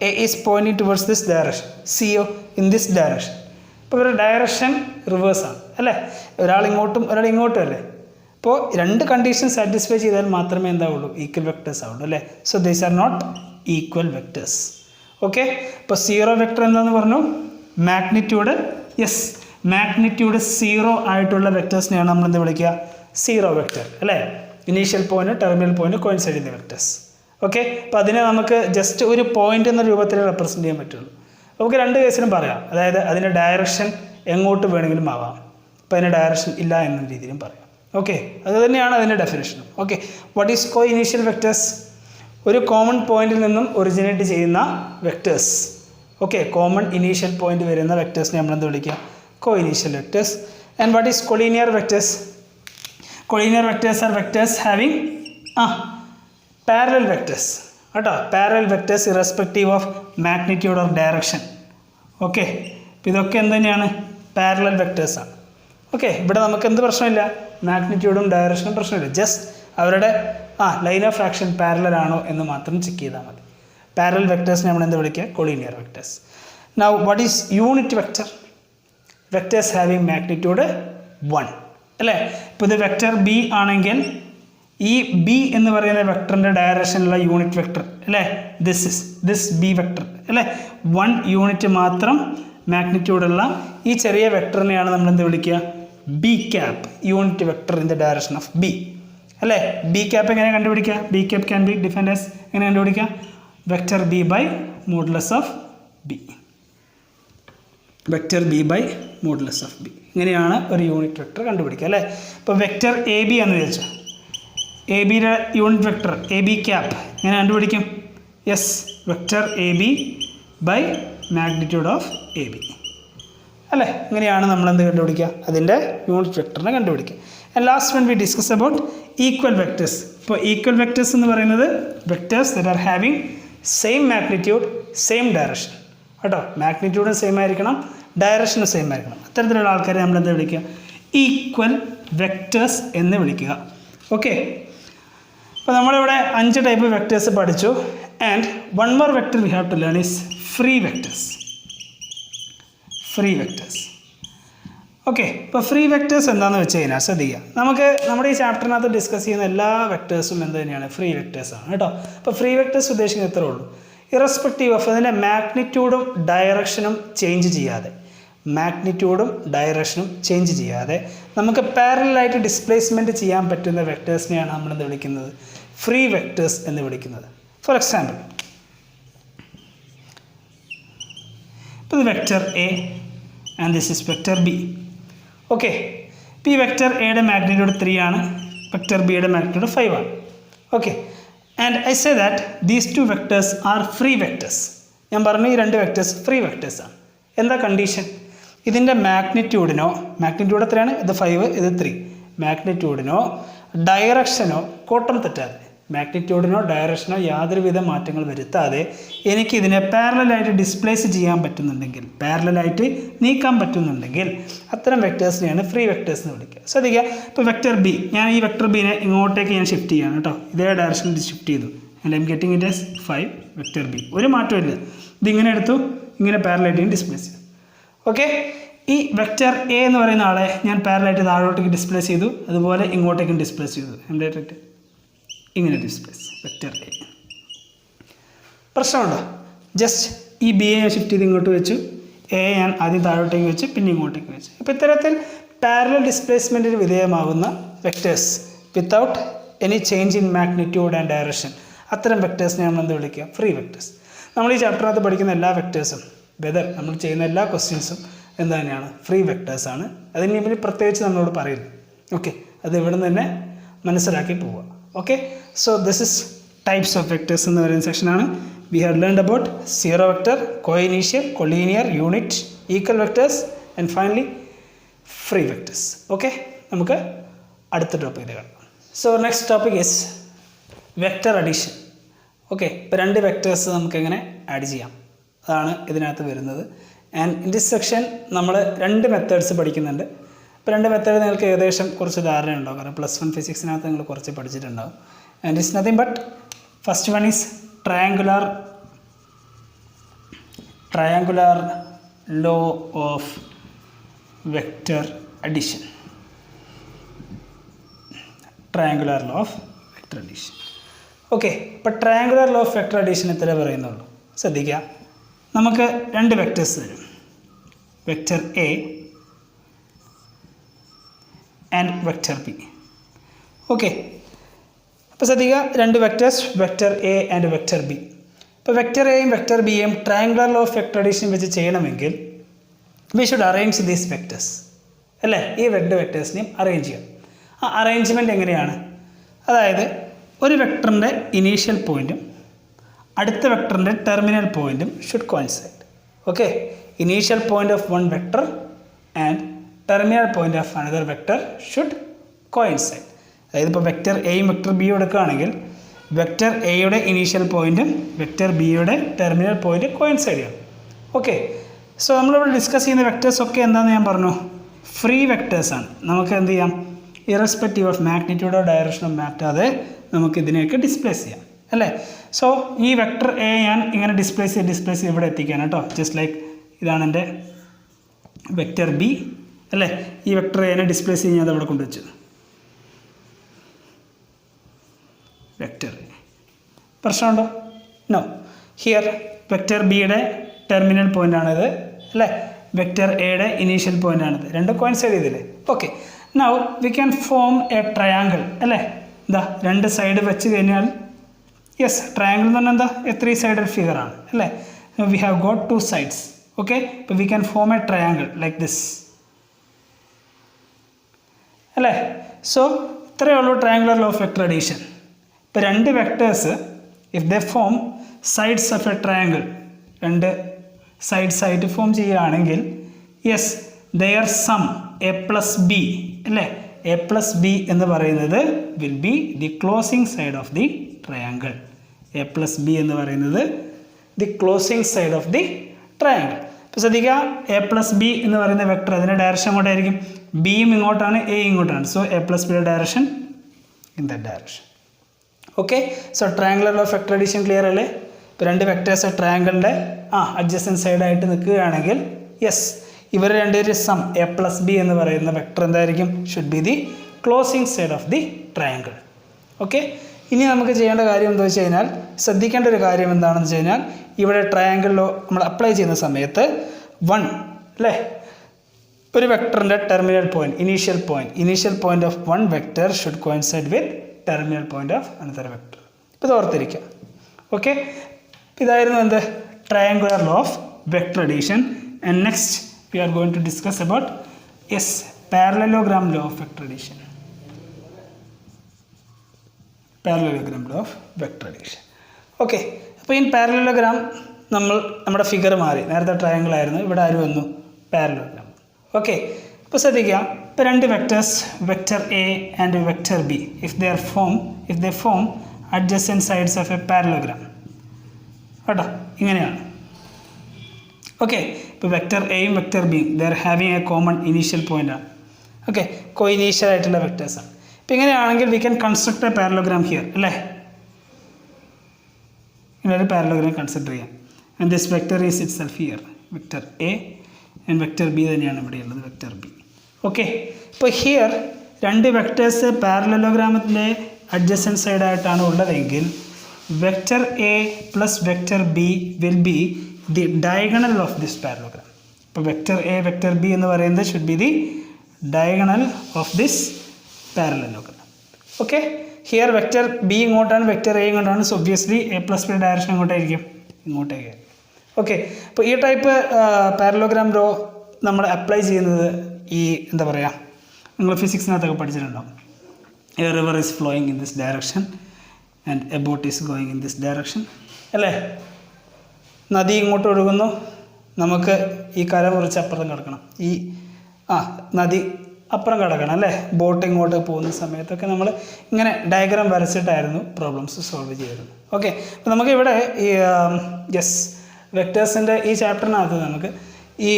A is pointing towards this direction, സിയോ ഇൻ ദിസ് ഡയറക്ഷൻ. ഇപ്പോൾ ഒരു ഡയറക്ഷൻ റിവേഴ്സാണ് അല്ലേ, ഒരാൾ ഇങ്ങോട്ടും ഒരാൾ ഇങ്ങോട്ടും അല്ലേ. അപ്പോൾ രണ്ട് കണ്ടീഷൻ സാറ്റിസ്ഫൈ ചെയ്താൽ മാത്രമേ എന്താവുള്ളൂ? ഈക്വൽ വെക്ടേഴ്സ് ആവുള്ളൂ അല്ലേ. So these are not equal vectors. Okay, ഇപ്പോൾ സീറോ വെക്ടർ എന്താണെന്ന് പറഞ്ഞു? മാഗ്നിറ്റ്യൂഡ്, യെസ്, മാഗ്നിറ്റ്യൂഡ് 0 ആയിട്ടുള്ള വെക്ടേഴ്സിനെയാണ് നമ്മൾ എന്ത് വിളിക്കുക? സീറോ വെക്ടർ അല്ലേ. Initial point, terminal point coincide ചെയ്യുന്ന വെക്ടേഴ്സ്. ഓക്കെ, അപ്പോൾ അതിനെ നമുക്ക് ജസ്റ്റ് ഒരു പോയിന്റ് എന്ന രൂപത്തിൽ റെപ്രസെൻറ്റ് ചെയ്യാൻ പറ്റുള്ളൂ. നമുക്ക് രണ്ട് കേസിലും പറയാം, അതായത് അതിൻ്റെ ഡയറക്ഷൻ എങ്ങോട്ട് വേണമെങ്കിലും ആവാം, അപ്പോൾ അതിൻ്റെ ഡയറക്ഷൻ ഇല്ല എന്ന രീതിയിലും പറയാം. ഓക്കെ, അത് തന്നെയാണ് അതിൻ്റെ ഡെഫിനേഷനും. Okay, what is co initial vectors? ഒരു കോമൺ പോയിന്റിൽ നിന്നും ഒറിജിനേറ്റ് ചെയ്യുന്ന vectors. Okay, common initial point വരുന്ന വെക്ടേഴ്സിനെ നമ്മൾ എന്ത് വിളിക്കുക? കോ initial vectors. And what is collinear vectors? Collinear vectors are vectors having parallel vectors. കേട്ടോ, parallel vectors irrespective of magnitude or direction. Okay, അപ്പോൾ ഇതൊക്കെ എന്ത് തന്നെയാണ്? പാരലൽ വെക്ടേഴ്സാണ്. ഓക്കെ, ഇവിടെ നമുക്ക് എന്ത് പ്രശ്നമില്ല? മാഗ്നിറ്റ്യൂഡും ഡയറക്ഷനും പ്രശ്നമില്ല. ജസ്റ്റ് അവരുടെ ലൈൻ ഓഫ് ആക്ഷൻ പാരലൽ ആണോ എന്ന് മാത്രം ചെക്ക് ചെയ്താൽ മതി. പാരലൽ വെക്ടേഴ്സിനെ നമ്മൾ എന്ത് വിളിക്കുക? Collinear vectors. Now what is unit vector? Vectors having magnitude 1 അല്ലേ. ഇപ്പോൾ ഇത് വെക്ടർ ബി ആണെങ്കിൽ ഈ ബി എന്ന് പറയുന്ന വെക്ടറിൻ്റെ ഡയറക്ഷനിലുള്ള യൂണിറ്റ് വെക്ടർ അല്ലേ, ദിസ് ബി വെക്ടർ അല്ലേ, 1 യൂണിറ്റ് മാത്രം മാഗ്നിറ്റ്യൂഡുള്ള ഈ ചെറിയ വെക്ടറിനെയാണ് നമ്മൾ എന്ത് വിളിക്കുക? B cap, unit vector in the direction of B അല്ലേ. ബി ക്യാപ്പ് എങ്ങനെ കണ്ടുപിടിക്കുക? B cap can be defined as എങ്ങനെ കണ്ടുപിടിക്കുക? Vector B by modulus of B. Vector B by modulus of B. ഇങ്ങനെയാണ് ഒരു യൂണിറ്റ് വെക്ടർ കണ്ടുപിടിക്കുക അല്ലേ. ഇപ്പോൾ വെക്ടർ എ ബി എന്ന് വിചാരിച്ചു, എ ബിയുടെ unit vector A B cap എങ്ങനെ കണ്ടുപിടിക്കും? Yes, vector A B by magnitude of A B അല്ലേ. ഇങ്ങനെയാണ് നമ്മൾ എന്ത് കണ്ടുപിടിക്കുക? അതിൻ്റെ യൂണിറ്റ് വെക്ടറിനെ കണ്ടുപിടിക്കുക. And last one we discuss about equal vectors. ഇപ്പോൾ ഈക്വൽ വെക്ടേഴ്സ് എന്ന് പറയുന്നത് vectors that are having same magnitude, same direction കേട്ടോ. മാഗ്നിറ്റ്യൂഡും സെയിം ആയിരിക്കണം, ഡയറക്ഷനും സെയിം ആയിരിക്കണം. അത്തരത്തിലുള്ള ആൾക്കാരെ നമ്മൾ എന്താ വിളിക്കുക? ഈക്വൽ വെക്ടേഴ്സ് എന്ന് വിളിക്കുക. ഓക്കെ, അപ്പോൾ നമ്മളിവിടെ 5 ടൈപ്പ് വെക്ടേഴ്സ് പഠിച്ചു. And one more vector we have to learn is free vectors. Free vectors. Okay, ഇപ്പോൾ ഫ്രീ വെക്ടേഴ്സ് എന്താണെന്ന് വെച്ച് കഴിഞ്ഞാൽ ശ്രദ്ധിക്കുക, നമുക്ക് നമ്മുടെ ഈ ചാപ്റ്ററിനകത്ത് ഡിസ്കസ് ചെയ്യുന്ന എല്ലാ വെക്ടേഴ്സും എന്ത് തന്നെയാണ്? ഫ്രീ വെക്ടേഴ്സാണ് കേട്ടോ. അപ്പോൾ ഫ്രീ വെക്ടേഴ്സ് ഉദ്ദേശിക്കുന്നത് ഇത്രേ ഉള്ളൂ, ഇറസ്പെക്റ്റീവ് ഓഫ് അതിൻ്റെ മാഗ്നിറ്റ്യൂഡും ഡയറക്ഷനും ചേഞ്ച് ചെയ്യാതെ, മാഗ്നിറ്റ്യൂഡും ഡയറക്ഷനും ചേഞ്ച് ചെയ്യാതെ നമുക്ക് പാരലലായിട്ട് ഡിസ്പ്ലേസ്മെൻറ്റ് ചെയ്യാൻ പറ്റുന്ന വെക്ടേഴ്സിനെയാണ് നമ്മൾ എന്ത് വിളിക്കുന്നത്? ഫ്രീ വെക്ടേഴ്സ് എന്ന് വിളിക്കുന്നത്. ഫോർ എക്സാമ്പിൾ, ഇപ്പോൾ ഇത് vector A and this is vector B. Okay, ഇപ്പോൾ ഈ വെക്ടർ എയുടെ മാഗ്നിറ്റ്യൂഡ് 3 ആണ്, വെക്ടർ ബിയുടെ മാഗ്നിറ്റ്യൂഡ് 5 ആണ്. Okay, and I say that these 2 vectors are free vectors. ഞാൻ പറഞ്ഞു ഈ 2 വെക്ടേഴ്സ് ഫ്രീ വെക്ടേഴ്സാണ്. എന്താ കണ്ടീഷൻ? ഇതിൻ്റെ മാഗ്നിറ്റ്യൂഡിനോ, മാഗ്നിറ്റ്യൂഡ് എത്രയാണ്? ഇത് 5, ഇത് 3. മാഗ്നിറ്റ്യൂഡിനോ ഡയറക്ഷനോ കോട്ടം തെറ്റാതെ മാഗ്നിറ്റ്യൂഡിനോ ഡയറക്ഷനോ യാതൊരുവിധ മാറ്റങ്ങൾ വരുത്താതെ എനിക്കിതിനെ പാരലലായിട്ട് ഡിസ്പ്ലേസ് ചെയ്യാൻ പറ്റുന്നുണ്ടെങ്കിൽ, പാരലലായിട്ട് നീക്കാൻ പറ്റുന്നുണ്ടെങ്കിൽ അത്തരം വെക്ടേഴ്സിനെയാണ് ഫ്രീ വെക്ടേഴ്സ് എന്ന് വിളിക്കുക. ശ്രദ്ധിക്കുക, ഇപ്പോൾ വെക്ടർ ബി, ഞാൻ ഈ വെക്ടർ ബീനെ ഇങ്ങോട്ടേക്ക് ഞാൻ ഷിഫ്റ്റ് ചെയ്യാണ് കേട്ടോ, ഇതേ ഡയറക്ഷനിൽ ഷിഫ്റ്റ് ചെയ്തു. And I am getting it as 5 vector B. ഒരു മാറ്റമില്ല, ഇതിങ്ങനെ എടുത്തു, ഇങ്ങനെ പാരലലായിട്ട് ഡിസ്പ്ലേസ് ചെയ്തു. ഓക്കെ, ഈ വെക്ടർ എ എന്ന് പറയുന്ന ആളെ ഞാൻ പാരലലായിട്ട് താഴോട്ടേക്ക് ഡിസ്പ്ലേസ് ചെയ്തു, അതുപോലെ ഇങ്ങോട്ടേക്കും ഡിസ്പ്ലേസ് ചെയ്തു. എൻ്റെ ഇങ്ങനെ ഡിസ്പ്ലേസ് വെക്ടർ എ. പ്രശ്നമുണ്ടോ? ജസ്റ്റ് ഈ ബി എ ഷിഫ്റ്റ് ചെയ്ത് ഇങ്ങോട്ട് വെച്ചു, എ ഞാൻ ആദ്യം താഴോട്ടേക്ക് വെച്ച് പിന്നെ ഇങ്ങോട്ടേക്ക് വെച്ചു. അപ്പോൾ ഇത്തരത്തിൽ പാരലൽ ഡിസ്പ്ലേസ്മെൻറ്റിന് വിധേയമാകുന്ന vectors without any change in magnitude and direction, അത്തരം വെക്ടേഴ്സിനെ നമ്മൾ എന്ത് വിളിക്കുക? Free vectors. നമ്മൾ ഈ ചാപ്റ്ററിനകത്ത് പഠിക്കുന്ന എല്ലാ വെക്ടേഴ്സും, വെദർ നമ്മൾ ചെയ്യുന്ന എല്ലാ ക്വസ്റ്റ്യൻസും എന്ത് തന്നെയാണ്? ഫ്രീ വെക്ടേഴ്സാണ്. അതിന് ഇവർ പ്രത്യേകിച്ച് നമ്മളോട് പറയുന്നു. ഓക്കെ, അത് ഇവിടെ നിന്ന് തന്നെ മനസ്സിലാക്കി പോവുക. Okay, so this is types of vectors എന്ന് പറയുന്ന സെക്ഷനാണ്. We have learned about zero vector, coinitial, collinear, unit, equal vectors and finally free vectors. Okay, നമുക്ക് അടുത്ത ടോപ്പിക്കിൽ കാണാം. So next topic is vector addition. Okay, ഇപ്പോൾ 2 വെക്ടേഴ്സ് നമുക്ക് എങ്ങനെ ആഡ് ചെയ്യാം, അതാണ് ഇതിനകത്ത് വരുന്നത്. ആൻഡ് ഇൻ ദിസ് സെക്ഷൻ നമ്മൾ 2 മെത്തേഡ്സ് പഠിക്കുന്നുണ്ട്. ഇപ്പോൾ 2 മെത്തേഡ് നിങ്ങൾക്ക് ഏകദേശം കുറച്ച് ധാരണ ഉണ്ടാവും, കാരണം +1 ഫിസിക്സിനകത്ത് നിങ്ങൾ കുറച്ച് പഠിച്ചിട്ടുണ്ടാവും. And it's nothing but first one is triangular law of vector addition. Triangular law of vector addition. Okay, ഇപ്പോൾ triangular law of vector addition ഇത്രേ പറയുന്നുള്ളൂ. ശ്രദ്ധിക്കുക, നമുക്ക് 2 വെക്ടേഴ്സ് തരും, vector A and vector B. Okay, അപ്പോൾ ശ്രദ്ധിക്കുക, 2 vectors, vector A and vector B. ഇപ്പോൾ vector എയും വെക്ടർ ബിയും triangular law of vector addition വെച്ച് ചെയ്യണമെങ്കിൽ we should arrange these vectors, അല്ലേ? ഈ 2 വെക്ടേഴ്സിനെയും അറേഞ്ച് ചെയ്യാം. ആ അറേഞ്ച്മെൻറ്റ് എങ്ങനെയാണ്? അതായത് ഒരു വെക്ടറിൻ്റെ ഇനീഷ്യൽ പോയിൻറ്റും അടുത്ത വെക്ടറിൻ്റെ ടെർമിനൽ പോയിൻറ്റും should coincide. Okay, initial point of one vector and terminal point of another vector should coincide. അതായത് ഇപ്പോൾ വെക്ടർ എയും വെക്ടർ ബിയും എടുക്കുകയാണെങ്കിൽ വെക്ടർ എയുടെ ഇനീഷ്യൽ പോയിൻറ്റും വെക്ടർ ബിയുടെ ടെർമിനൽ പോയിൻറ്റ് കോയിൻസൈഡ് ചെയ്യണം. ഓക്കെ, സോ നമ്മളിവിടെ ഡിസ്കസ് ചെയ്യുന്ന വെക്ടേഴ്സ് ഒക്കെ എന്താണെന്ന് ഞാൻ പറഞ്ഞു, ഫ്രീ വെക്ടേഴ്സാണ്. നമുക്ക് എന്ത് ചെയ്യാം? ഇറസ്പെക്റ്റീവ് ഓഫ് മാഗ്നിറ്റ്യൂഡോ ഡയറക്ഷനോ മാറ്റാതെ നമുക്ക് ഇതിനെയൊക്കെ ഡിസ്പ്ലേസ് ചെയ്യാം, അല്ലേ? സോ ഈ വെക്ടർ എ ഞാൻ ഇങ്ങനെ ഡിസ്പ്ലേസ് ചെയ്ത് ഇവിടെ എത്തിക്കാൻ കേട്ടോ. ജസ്റ്റ് ലൈക്ക് ഇതാണ് എൻ്റെ വെക്ടർ ബി, അല്ലേ? ഈ വെക്ടർ എനെ ഡിസ്പ്ലേസ് ചെയ്ത് ഞാൻ അവിടെ കൊണ്ടുവച്ചു. വെക്ടർ എ പ്രശ്നമുണ്ടോ? നോ. ഹിയർ വെക്ടർ ബിയുടെ ടെർമിനൽ പോയിൻ്റാണിത്, അല്ലേ? വെക്ടർ എയുടെ ഇനീഷ്യൽ പോയിൻ്റാണിത്. 2 കോയിൻസൈഡ് ചെയ്തില്ലേ? Okay, now V can form a triangle, അല്ലേ? എന്താ 2 സൈഡ് വെച്ച് കഴിഞ്ഞാൽ യെസ്, ട്രയാങ്കിൾ എന്ന് പറഞ്ഞാൽ എന്താ? 3 സൈഡഡ് ഫിഗർ ആണ്, അല്ലേ? We have got 2 sides. Okay, ഇപ്പോൾ we can form a triangle like this, അല്ലേ? സോ ഇത്രയേ ഉള്ളൂ triangular law of vector addition. ഇപ്പോൾ 2 vectors if they form sides of a triangle, 2 sides ആയിട്ട് ഫോം ചെയ്യുകയാണെങ്കിൽ yes, their sum A plus B, അല്ലേ? A plus B എന്ന് പറയുന്നത് will be the closing side of the triangle. A plus B എന്ന് പറയുന്നത് the closing side of the triangle. ഇപ്പോൾ ശ്രദ്ധിക്കുക, A plus B എന്ന് പറയുന്ന വെക്ടർ, അതിൻ്റെ ഡയറക്ഷൻ എങ്ങോട്ടായിരിക്കും? ബിയും ഇങ്ങോട്ടാണ്, എ ഇങ്ങോട്ടാണ്. സോ എ പ്ലസ് ബിയുടെ direction in the direction. Okay, so triangular law of vector addition clear അല്ലേ? ഇപ്പോൾ 2 വെക്ടേഴ്സ് ട്രയാങ്കിളിൻ്റെ അഡ്ജസൻറ്റ് സൈഡായിട്ട് നിൽക്കുകയാണെങ്കിൽ യെസ്, ഇവർ 2 സം എ പ്ലസ് ബി എന്ന് പറയുന്ന വെക്ടർ എന്തായിരിക്കും? Should be the closing side of the triangle. Okay, ഇനി നമുക്ക് ചെയ്യേണ്ട കാര്യം എന്താ വെച്ച് കഴിഞ്ഞാൽ, ശ്രദ്ധിക്കേണ്ട ഒരു കാര്യം എന്താണെന്ന് വെച്ച് കഴിഞ്ഞാൽ, ഇവിടെ ട്രയാങ്കിളിലോ നമ്മൾ അപ്ലൈ ചെയ്യുന്ന സമയത്ത് 1, അല്ലേ? ഒരു വെക്ടറിൻ്റെ terminal point, initial point of one vector should coincide with terminal point of another vector. ഇപ്പോൾ ഇത് ഓർത്തിരിക്കുക. ഓക്കെ, ഇതായിരുന്നു എന്ത്? Triangular law of vector addition. And next we are going to discuss about parallelogram law of vector addition. Parallelogram law of vector addition. Okay, അപ്പോൾ ഈ parallelogram നമ്മുടെ figure മാറി. നേരത്തെ ട്രയാങ്കിൾ ആയിരുന്നു, ഇവിടെ ആര് വന്നു? പാരലലോഗ്രാം. ഓക്കെ, അപ്പോൾ ശ്രദ്ധിക്കുക, ഇപ്പോൾ 2 vectors vector A and vector B, if they form adjacent sides of a parallelogram. കേട്ടോ, ഇങ്ങനെയാണ്. ഓക്കെ, ഇപ്പോൾ വെക്റ്റർ എയും വെക്റ്റർ ബിയും there having A common initial point ആണ്. ഓക്കെ, കോ ഇനീഷ്യൽ ആയിട്ടുള്ള വെക്റ്റേഴ്സാണ്. ഇപ്പം ഇങ്ങനെയാണെങ്കിൽ we can construct A parallelogram here അല്ലേ. ഇങ്ങനൊരു പാരലോഗ്രാം കൺസിഡർ ചെയ്യാം. And this vector is it self here, vector A and vector B തന്നെയാണ് ഇവിടെയുള്ളത്, വെക്റ്റർ ബി. ഓക്കെ, ഇപ്പോൾ ഹിയർ രണ്ട് വെക്റ്റേഴ്സ് പാരലലോഗ്രാമത്തിൻ്റെ അഡ്ജസൻറ്റ് സൈഡായിട്ടാണ് ഉള്ളതെങ്കിൽ vector A plus vector B will be the diagonal of this parallelogram. ഇപ്പോൾ vector A vector B എന്ന് പറയുന്നത് should be the diagonal of this parallelogram. Okay, here vector B ഇങ്ങോട്ടാണ്, vector A ഇങ്ങോട്ടാണ്. So obviously A plus B direction എങ്ങോട്ടായിരിക്കും, ഇങ്ങോട്ടേക്ക്. Okay, അപ്പോൾ ഈ type parallelogram law നമ്മൾ അപ്ലൈ ചെയ്യുന്നത് ഈ എന്താ പറയുക, നിങ്ങൾ ഫിസിക്സിനകത്തൊക്കെ പഠിച്ചിട്ടുണ്ടാവും. A river is flowing in this direction and a boat is going in this direction അല്ലേ. നദി ഇങ്ങോട്ട് ഒഴുകുന്നു, നമുക്ക് ഈ കര മുറിച്ച് അപ്പുറം കിടക്കണം, ഈ നദി അപ്പുറം കിടക്കണം അല്ലേ. ബോട്ട് ഇങ്ങോട്ട് പോകുന്ന സമയത്തൊക്കെ നമ്മൾ ഇങ്ങനെ ഡയഗ്രാം വരച്ചിട്ടായിരുന്നു പ്രോബ്ലംസ് സോൾവ് ചെയ്തിരുന്നത്. ഓക്കെ, അപ്പോൾ നമുക്ക് ഇവിടെ ഈ വെക്ടേഴ്സിൻ്റെ ഈ ചാപ്റ്ററിനകത്ത് നമുക്ക് ഈ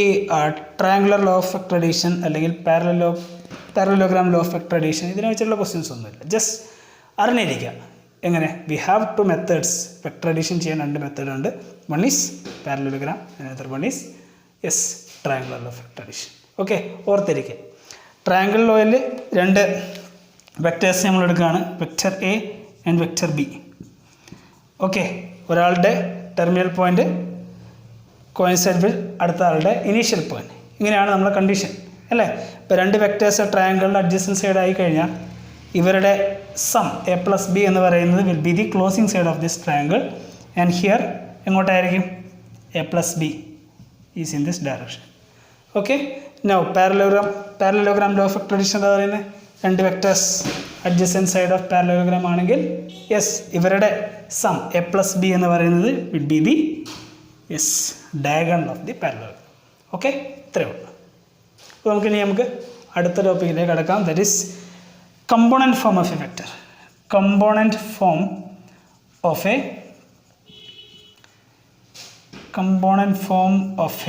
ട്രയാങ്കുലർ ലോ ഓഫ് ട്രഡീഷൻ അല്ലെങ്കിൽ പാരലലോഗ്രാം ലോ ഓഫ് ട്രഡീഷൻ ഇതിനെ വെച്ചിട്ടുള്ള ക്വസ്റ്റ്യൻസ് ഒന്നുമില്ല. ജസ്റ്റ് അറിഞ്ഞിരിക്കുക എങ്ങനെ. We have two methods. Vector addition ചെയ്യാൻ രണ്ട് മെത്തേഡ് ഉണ്ട്. One is parallelogram, another one is triangular law of addition. Okay, ഓർത്തിരിക്കുക. ട്രയാങ്കിൾ ലോയിൽ രണ്ട് വെക്ടേഴ്സ് നമ്മൾ എടുക്കുകയാണ്, vector A and vector B. Okay, ഒരാളുടെ ടെർമിനൽ പോയിന്റ് കോയിൻസൈഡ് വിത്ത് അടുത്ത ആളുടെ ഇനീഷ്യൽ പോയിന്റ്. ഇങ്ങനെയാണ് നമ്മുടെ കണ്ടീഷൻ അല്ലേ. ഇപ്പോൾ രണ്ട് വെക്ടേഴ്സ് ട്രയാങ്കിളിൻ്റെ അഡ്ജസൻറ്റ് സൈഡ് ആയി കഴിഞ്ഞാൽ ഇവരുടെ സം എ പ്ലസ് ബി എന്ന് പറയുന്നത് will be the closing side of this triangle. And here എങ്ങോട്ടായിരിക്കും, A plus B is in this direction. Okay, now parallelogram law of addition എന്താ പറയുന്നത്, രണ്ട് vectors adjacent side of parallelogram ആണെങ്കിൽ ഇവരുടെ sum A plus B എന്ന് പറയുന്നത് will be the diagonal of the parallelogram. Okay, ഇത്രയേ ഉള്ളൂ. അപ്പോൾ നമുക്ക് അടുത്ത ടോപ്പിക്കിലേക്ക് കടക്കാം. That is component form of a vector. Component form of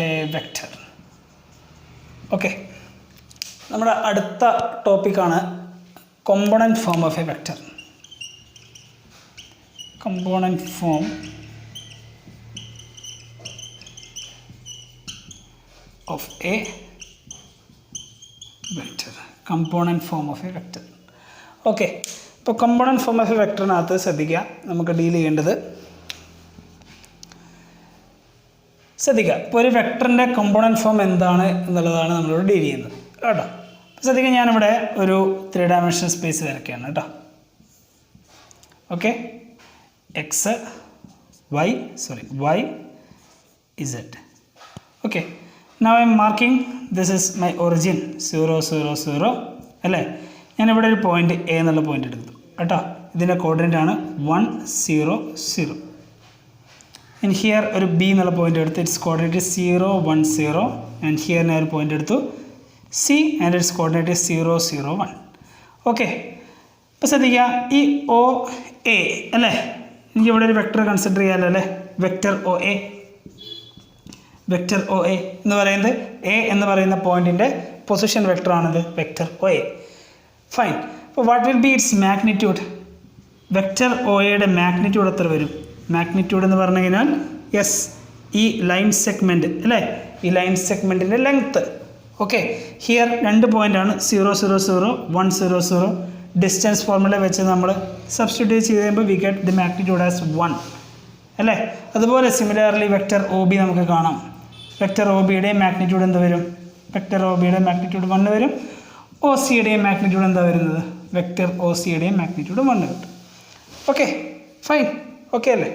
a vector. Okay, നമ്മുടെ അടുത്ത ടോപ്പിക്കാണ് component form of A vector. component form of a vector. component form of a vector. Okay, ഇപ്പോൾ കമ്പോണൻറ്റ് ഫോം ഓഫ് എ വെക്ടറിനകത്ത് ശ്രദ്ധിക്കുക, നമുക്ക് deal ചെയ്യേണ്ടത് ഇപ്പോൾ ഒരു വെക്ടറിൻ്റെ കമ്പോണൻറ്റ് ഫോം എന്താണ് എന്നുള്ളതാണ് നമ്മളോട് ഡീൽ ചെയ്യുന്നത് കേട്ടോ. ശ്രദ്ധിക്കുക, ഞാനിവിടെ ഒരു 3 ഡയമെൻഷണൽ സ്പേസ് വരയ്ക്കുകയാണ് കേട്ടോ. Okay, y, z. Okay, now I am marking this is my origin 0 0 0 അല്ലേ. ഞാനിവിടെ ഒരു പോയിന്റ് എ എന്നുള്ള പോയിന്റ് എടുത്തു കേട്ടോ. ഇതിൻ്റെ കോർഡിനേറ്റ് ആണ് 1 0 0. ആൻഡ് ഹിയർ ഒരു ബി എന്നുള്ള പോയിന്റ് എടുത്ത് ഇറ്റ്സ് കോർഡിനേറ്റ് 0 1 0. ആൻഡ് ഹിയർ ഞാൻ ഒരു പോയിന്റ് എടുത്തു C and it's coordinate 0 0 1. Okay, ഇപ്പോൾ ശ്രദ്ധിക്കുക, ഈ ഒ എ അല്ലേ, എനിക്കിവിടെ ഒരു വെക്ടർ കൺസിഡർ ചെയ്യാമല്ലോ അല്ലേ. വെക്ടർ ഒ എ എന്ന് പറയുന്നത് എ എന്ന് പറയുന്ന പോയിന്റിൻ്റെ പൊസിഷൻ വെക്ടറാണിത്, വെക്ടർ ഒ എ. ഫൈൻ. അപ്പോൾ what will be its magnitude? Vector O എയുടെ മാഗ്നിറ്റ്യൂഡ് എത്ര വരും? മാഗ്നിറ്റ്യൂഡ് എന്ന് പറഞ്ഞു കഴിഞ്ഞാൽ ഈ ലൈൻ സെഗ്മെൻറ്റ് അല്ലേ, ഈ ലൈൻ സെഗ്മെൻറ്റിൻ്റെ ലെങ്ത്ത്. ഓക്കെ, ഹിയർ രണ്ട് പോയിൻ്റാണ് 0 0 0 1 0 0. ഡിസ്റ്റൻസ് ഫോർമുല വെച്ച് നമ്മൾ സബ്സ്റ്റിറ്റ്യൂട്ട് ചെയ്ത് കഴിയുമ്പോൾ we get the magnitude as 1 അല്ലേ. അതുപോലെ സിമിലർലി വെക്ടർ ഒ ബി നമുക്ക് കാണാം. വെക്ടർ ഒ ബിയുടെയും മാഗ്നിറ്റ്യൂഡ് എന്ത് വരും? വെക്ടർ ഒ ബിയുടെ മാഗ്നിറ്റ്യൂഡ് 1 വരും. ഒ സിയുടെയും മാഗ്നിറ്റ്യൂഡ് എന്താ വരുന്നത്? വെക്ടർ ഒ സിയുടെയും മാഗ്നിറ്റ്യൂഡ് 1 കിട്ടും. Okay, fine. ഓക്കെ അല്ലേ.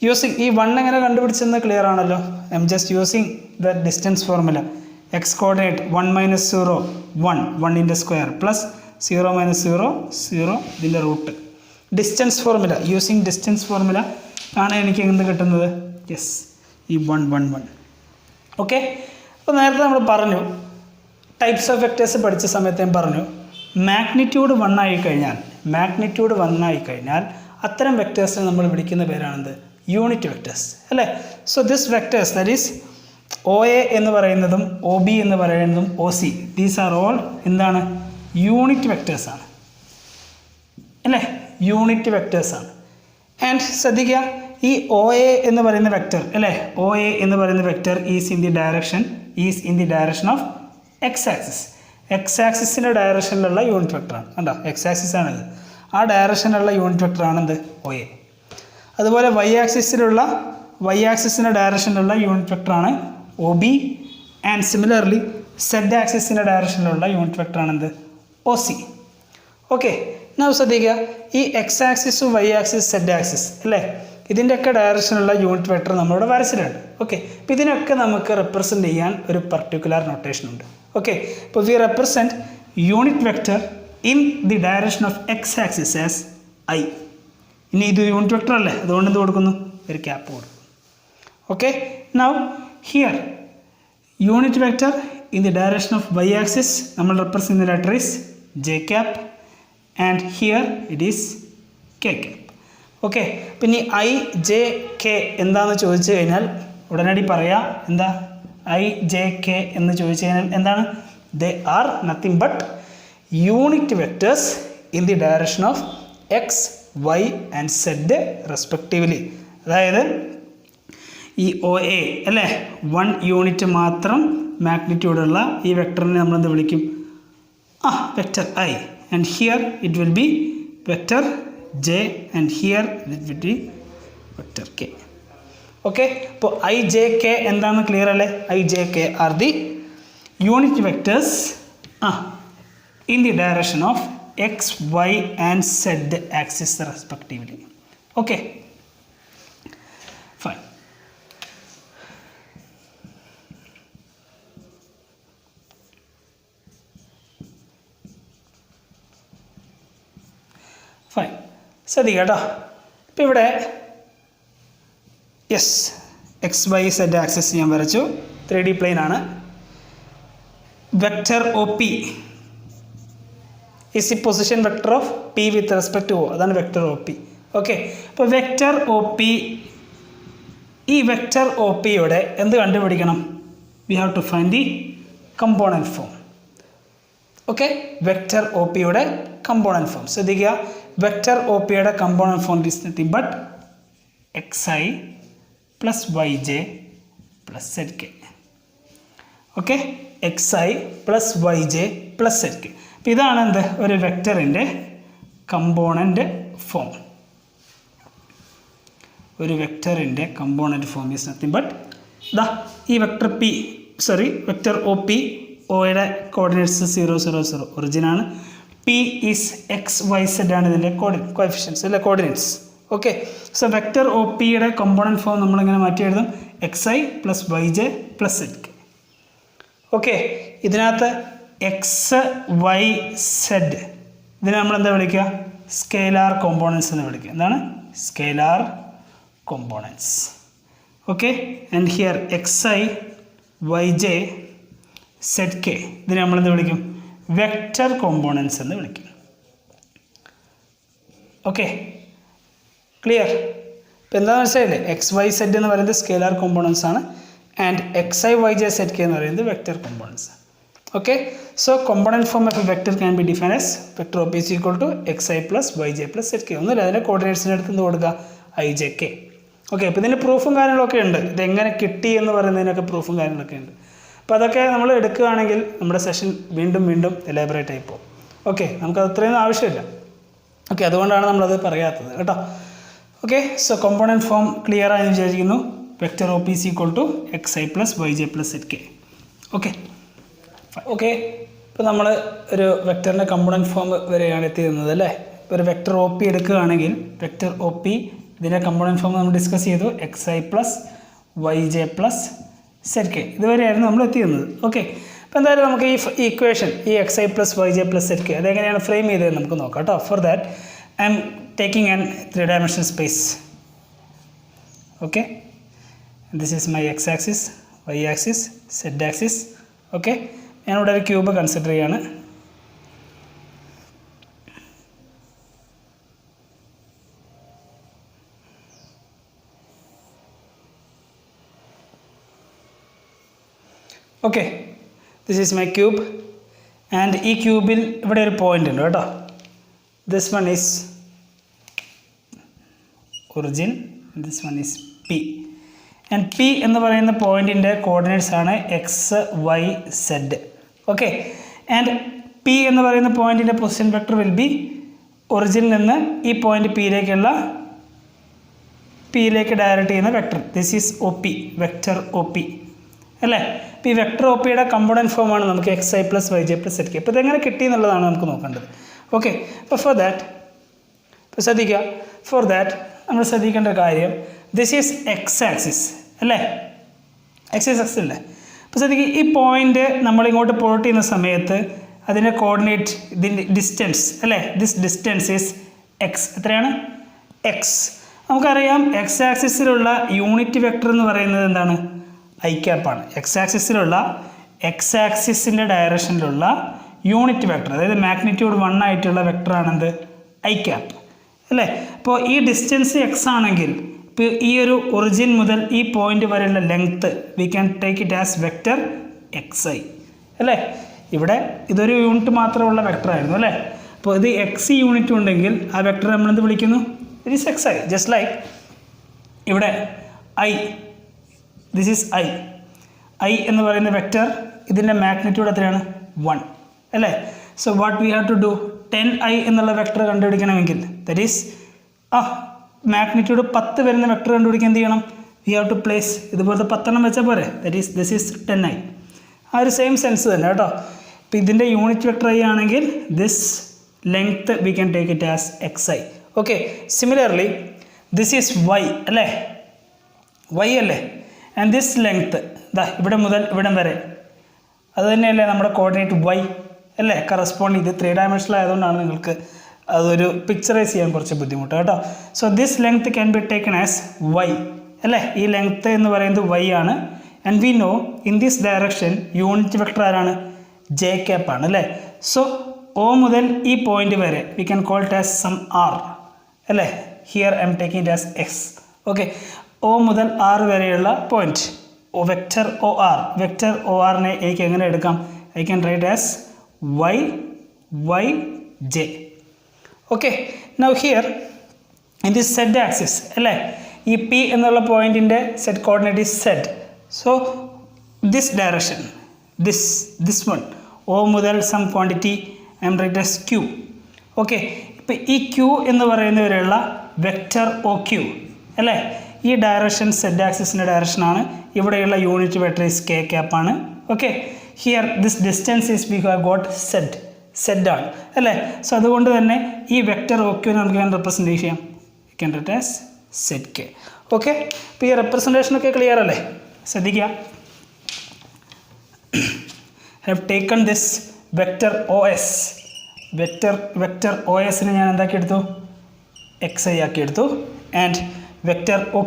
യൂസിങ് ഈ 1 എങ്ങനെ കണ്ടുപിടിച്ചെന്ന് ക്ലിയർ ആണല്ലോ. I'm just using the distance formula. X coordinate 1 - 0 1 1 square plus 0 - 0 0 ഇതിൻ്റെ root. Distance formula, using distance formula ആണ് എനിക്ക് എന്ത് കിട്ടുന്നത്? ഈ 1 1 1. ഓക്കെ, അപ്പോൾ നേരത്തെ നമ്മൾ പറഞ്ഞു ടൈപ്സ് ഓഫ് വെക്ടേഴ്സ് പഠിച്ച സമയത്ത് ഞാൻ പറഞ്ഞു മാഗ്നിറ്റ്യൂഡ് 1 ആയി കഴിഞ്ഞാൽ അത്തരം വെക്ടേഴ്സിനെ നമ്മൾ വിളിക്കുന്ന പേരാണെന്ത്? യൂണിറ്റ് വെക്ടേഴ്സ് അല്ലേ? So this vectors that is OA എന്ന് പറയുന്നതും OB എന്ന് പറയുന്നതും OC, ദീസ് ആർ ഓൾ എന്താണ്? യൂണിറ്റ് വെക്ടേഴ്സാണ് അല്ലേ? യൂണിറ്റ് വെക്ടേഴ്സാണ്. ആൻഡ് ശ്രദ്ധിക്കുക, ഈ OA എന്ന് പറയുന്ന വെക്ടർ അല്ലേ, OA എന്ന് പറയുന്ന vector is in the direction of X axis. X ആക്സിസിൻ്റെ ഡയറക്ഷനിലുള്ള യൂണിറ്റ് വെക്ടറാണ് കണ്ടോ, എക്സ് ആക്സിസ് ആണിത്. ആ ഡയറക്ഷനിലുള്ള യൂണിറ്റ് വെക്ടറാണ് എന്ത്? OA. അതുപോലെ വൈ ആക്സിസിൻ്റെ ഡയറക്ഷനിലുള്ള യൂണിറ്റ് വെക്ടറാണ് OB. ആൻഡ് സിമിലർലി സെഡ് ആക്സിസിൻ്റെ ഡയറക്ഷനിലുള്ള യൂണിറ്റ് വെക്ടറാണ് എന്ത്? OC. ഓക്കെ, നാം ശ്രദ്ധിക്കുക, ഈ എക്സ് ആക്സിസും വൈ ആക്സിസ് സെഡ് ആക്സിസ് അല്ലേ, ഇതിൻ്റെയൊക്കെ ഡയറക്ഷനുള്ള യൂണിറ്റ് വെക്ടർ നമ്മളിവിടെ വരച്ചിട്ടുണ്ട്. ഓക്കെ, അപ്പോൾ ഇതിനൊക്കെ നമുക്ക് റെപ്രസെൻറ്റ് ചെയ്യാൻ ഒരു പർട്ടിക്കുലർ നൊട്ടേഷൻ ഉണ്ട്. ഓക്കെ, അപ്പോൾ we represent unit vector in the direction of X axis as I. ഇനി ഇത് യൂണിറ്റ് വെക്ടർ അല്ലേ, അതുകൊണ്ട് എന്ത് കൊടുക്കുന്നു? ഒരു ക്യാപ്പ് കൊടുക്കും. Okay, now here unit vector in the direction of Y axis നമ്മൾ represent the letter is J cap. And here it is K cap. Okay, പിന്നെ I, J, K എന്താണെന്ന് ചോദിച്ചു കഴിഞ്ഞാൽ ഉടനടി പറയാം എന്താ? I, J, K എന്ന് ചോദിച്ചു കഴിഞ്ഞാൽ എന്താണ്? They are nothing but unit vectors in the direction of X, Y and Z respectively. അതായത് ഈ OA അല്ലേ, 1 യൂണിറ്റ് മാത്രം മാഗ്നിറ്റ്യൂഡുള്ള ഈ വെക്ടറിനെ നമ്മൾ എന്ത് വിളിക്കും? Vector I. And here it will be vector J and here it will be vector K. Okay, അപ്പോൾ I, J, K എന്താണ്? ക്ലിയർ അല്ലേ? I, J, K are the unit vectors in the direction of X, Y and Z axis respectively. Okay, fine. Fine, ശ്രദ്ധിക്കുക കേട്ടോ. ഇപ്പം ഇവിടെ XYZ axis ഞാൻ വരച്ചു, 3D plane ആണ്. Vector OP is the position vector of P with respect to O, അതാണ് vector OP. Okay, അപ്പോൾ vector OP, ഈ വെക്ടർ OPയുടെ എന്ത് കണ്ടുപിടിക്കണം? We have to find the component form. Okay, vector OPയുടെ കമ്പോണൻറ്റ് ഫോം ശ്രദ്ധിക്കുക. Vector OPയുടെ component form is nothing but XI plus YJ plus ZK. Okay, XI plus YJ plus ZK. അപ്പം ഇതാണ് എന്ത്? ഒരു വെക്ടറിൻ്റെ കമ്പോണൻറ്റ് ഫോം. ഒരു വെക്ടറിൻ്റെ component form is nothing but ഈ വെക്ടർ OP, ഓയുടെ കോർഡിനേറ്റ്സ് 0, 0, 0 ഒറിജിനാണ്. P ഈസ് XYZ ആണ് ഇതിൻ്റെ കോഎഫിഷ്യൻസ് അല്ലെ, കോർഡിനേറ്റ്സ്. ഓക്കെ, സോ വെക്ടർ OPയുടെ കമ്പോണൻറ്റ് ഫോം നമ്മളിങ്ങനെ മാറ്റി എഴുതും XI plus YJ plus ZK. Okay, ഇതിനകത്ത് XYZ ഇതിനെ നമ്മൾ എന്താ വിളിക്കുക? സ്കെയിലാർ കോമ്പോണൻസ് എന്ന് വിളിക്കുക. എന്താണ്? Scalar components. Okay, and here XI YJ ZK ഇതിനെ നമ്മളെന്ത് വിളിക്കും? വെക്ടർ കോമ്പോണൻസ് എന്ന് വിളിക്കും. Okay, clear? ഇപ്പം എന്താ മനസ്സിലായില്ലേ? XYZ എന്ന് പറയുന്നത് സ്കെയിലാർ കോമ്പോണൻസ് ആണ് ആൻഡ് XI YJ ZK എന്ന് പറയുന്നത് vector components. Okay, so component form of a vector can be define as vector OP is equal to XI plus YJ plus ZK. ഒന്നുമില്ല, അതിൻ്റെ കോർഡിനേറ്റ്സിൻ്റെ അടുത്ത് എന്ത് കൊടുക്കുക? IJK. ഓക്കെ, അപ്പോൾ ഇതിൻ്റെ പ്രൂഫും കാര്യങ്ങളൊക്കെ ഉണ്ട്. ഇതെങ്ങനെ കിട്ടി എന്ന് പറയുന്നതിനൊക്കെ പ്രൂഫും കാര്യങ്ങളൊക്കെ ഉണ്ട്. അപ്പോൾ അതൊക്കെ നമ്മൾ എടുക്കുകയാണെങ്കിൽ നമ്മുടെ സെഷൻ വീണ്ടും എലാബറേറ്റ് ആയി പോകും. ഓക്കെ, നമുക്കത് അത്രയൊന്നും ആവശ്യമില്ല. ഓക്കെ, അതുകൊണ്ടാണ് നമ്മളത് പറയാത്തത് കേട്ടോ. Okay, so component form clear ആയെന്ന് വിചാരിക്കുന്നു. Vector OP is equal to XI plus YJ plus ZK. Okay, ഇപ്പോൾ നമ്മൾ ഒരു വെക്ടറിൻ്റെ കമ്പോണൻറ്റ് ഫോം വരെയാണ് എത്തിയിരുന്നത് അല്ലേ. ഇപ്പോൾ ഒരു വെക്ടർ OP എടുക്കുകയാണെങ്കിൽ വെക്ടർ OP ഇതിൻ്റെ കമ്പോണൻറ്റ് ഫോം നമ്മൾ ഡിസ്കസ് ചെയ്തു XI plus YJ plus ZK. ഇതുവരെയായിരുന്നു നമ്മൾ എത്തിയിരുന്നത്. ഓക്കെ, അപ്പോൾ എന്തായാലും നമുക്ക് ഈ ഇക്വേഷൻ ഈ XI plus YJ plus ZK അതെങ്ങനെയാണ് ഫ്രെയിം ചെയ്തതെന്ന് നമുക്ക് നോക്കാം കേട്ടോ. For that I am taking an 3-dimensional space. Okay, this is my X axis, Y axis, Z axis. Okay, ഞാനിവിടെ ഒരു ക്യൂബ് കൺസിഡർ ചെയ്യാണ്. Okay, this is my cube and ഈ ക്യൂബിൽ ഇവിടെ ഒരു പോയിൻ്റ് ഉണ്ട് കേട്ടോ. This one is origin, this one is P. And P എന്ന് പറയുന്ന പോയിൻറ്റിൻ്റെ കോർഡിനേറ്റ്സ് ആണ് X Y Z. Okay, and P എന്ന് പറയുന്ന പോയിൻറ്റിൻ്റെ പൊസിഷൻ വെക്ടർ വിൽ ബി ഒറിജിനിൽ നിന്ന് ഈ പോയിൻ്റ് പിയിലേക്ക് ഡയറക്റ്റ് ചെയ്യുന്ന vector. This is O P, vector O P അല്ലേ. അപ്പോൾ ഈ വെക്ടർ ഒ പിയുടെ കമ്പോണൻറ്റ് ഫോമാണ് നമുക്ക് X I plus Y J plus Z K. അപ്പോൾ ഇതെങ്ങനെ കിട്ടി എന്നുള്ളതാണ് നമുക്ക് നോക്കേണ്ടത്. ഓക്കെ, അപ്പോൾ ഫോർ ദാറ്റ് നമ്മൾ ശ്രദ്ധിക്കേണ്ട കാര്യം, ദിസ് ഈസ് എക്സ് ആക്സിസ് അല്ലേ, എക്സ് ആക്സിസ് അല്ലേ. അപ്പോൾ ശ്രദ്ധിക്കുക, ഈ പോയിൻ്റ് നമ്മളിങ്ങോട്ട് പ്ലോട്ട് ചെയ്യുന്ന സമയത്ത് അതിൻ്റെ കോർഡിനേറ്റ്, ഇതിൻ്റെ ഡിസ്റ്റൻസ് അല്ലേ, ദിസ് ഡിസ്റ്റൻസ് ഈസ് എക്സ്. എത്രയാണ്? എക്സ്. നമുക്കറിയാം എക്സ് ആക്സിസിലുള്ള യൂണിറ്റ് വെക്ടർ എന്ന് പറയുന്നത് എന്താണ്? ഐ ക്യാപ്പാണ്. എക്സ് ആക്സിസിൻ്റെ ഡയറക്ഷനിലുള്ള യൂണിറ്റ് വെക്ടർ, അതായത് മാഗ്നിറ്റ്യൂഡ് 1 ആയിട്ടുള്ള വെക്ടറാണെന്ത്? ഐ ക്യാപ്പ് അല്ലേ. അപ്പോൾ ഈ ഡിസ്റ്റൻസ് എക്സ് ആണെങ്കിൽ ഇപ്പോൾ ഈ ഒരു ഒറിജിൻ മുതൽ ഈ പോയിന്റ് വരെയുള്ള length V can take it as vector X I അല്ലേ. ഇവിടെ ഇതൊരു യൂണിറ്റ് മാത്രമുള്ള വെക്ടറായിരുന്നു അല്ലേ. അപ്പോൾ ഇത് എക്സ് യൂണിറ്റ് ഉണ്ടെങ്കിൽ ആ വെക്ടർ നമ്മളെന്ത് വിളിക്കുന്നു? It is X I. Just like ഇവിടെ ഐ, ദിസ് ഈസ് ഐ എന്ന് പറയുന്ന വെക്ടർ, ഇതിൻ്റെ മാഗ്നിറ്റ്യൂഡ് എത്രയാണ്? 1 അല്ലേ. So what we have to do, 10i എന്നുള്ള വെക്ടർ കണ്ടുപിടിക്കണമെങ്കിൽ, ദറ്റ് ഈസ് മാഗ്നിറ്റ്യൂഡ് 10 വരുന്ന വെക്ടർ കണ്ടുപിടിക്കാൻ എന്ത് ചെയ്യണം? വി ഹാവ് ടു പ്ലേസ് ഇതുപോലത്തെ 10 വെച്ചാൽ പോരെ. That is this is 10i. ആ ഒരു സെയിം സെൻസ് തന്നെ കേട്ടോ. ഇപ്പോൾ ഇതിൻ്റെ യൂണിറ്റ് വെക്ടർ ഐ ആണെങ്കിൽ this length we can take it as X I. Okay, similarly this is Y അല്ലേ, വൈ അല്ലേ. ആൻഡ് ദിസ് ലെങ്ത് ഇവിടെ മുതൽ ഇവിടം വരെ അത് തന്നെയല്ലേ നമ്മുടെ കോർഡിനേറ്റ് വൈ അല്ലേ, കറസ്പോണ്ട് ചെയ്ത് 3 ഡയമെൻഷണൽ ആയതുകൊണ്ടാണ് നിങ്ങൾക്ക് അതൊരു പിക്ചറൈസ് ചെയ്യാൻ കുറച്ച് ബുദ്ധിമുട്ട് കേട്ടോ. So this length can be taken as Y അല്ലേ. ഈ ലെങ്ത് എന്ന് പറയുന്നത് വൈ ആണ്. And we know in this direction unit vector ആരാണ്? ജെ ക്യാപ്പ് ആണ് അല്ലേ. സോ ഒ മുതൽ ഈ പോയിന്റ് വരെ we can call it as some R അല്ലേ. Here I'm taking it as X. Okay, O മുതൽ ആർ വരെയുള്ള point vector O R. Vector O ആറിനെ എനിക്ക് എങ്ങനെ എടുക്കാം? I can write as Y J. Okay, now here in this Z axis അല്ലേ, ഈ P എന്നുള്ള പോയിന്റിൻ്റെ set coordinate is Z. So this direction, this one, O മുതൽ some quantity I'm write as Q. Okay, ഇപ്പോൾ ഈ Q എന്ന് പറയുന്നവരെയുള്ള vector O Q അല്ലേ, ഈ ഡയറക്ഷൻ സെഡ് ആക്സിസിൻ്റെ ഡയറക്ഷനാണ്. ഇവിടെയുള്ള യൂണിറ്റ് വെക്ടർ ഈസ് കെ ക്യാപ്പാണ്. Okay, here this distance is we have got Z ആണ് അല്ലേ. സോ അതുകൊണ്ട് തന്നെ ഈ വെക്ടർ ഒ ക്യൂനെ നമുക്ക് റെപ്രസെൻറ്റ് ചെയ്യാം, we can write as Z K. Okay, ഇപ്പോൾ ഈ റെപ്രസെൻറ്റേഷനൊക്കെ ക്ലിയർ അല്ലേ? ശ്രദ്ധിക്കുക, have taken this vector O S. Vector O എസിനെ ഞാൻ എന്താക്കി എടുത്തു? എക്സ് ഐ ആക്കി എടുത്തു. ആൻഡ് വെക്ടർ ഒ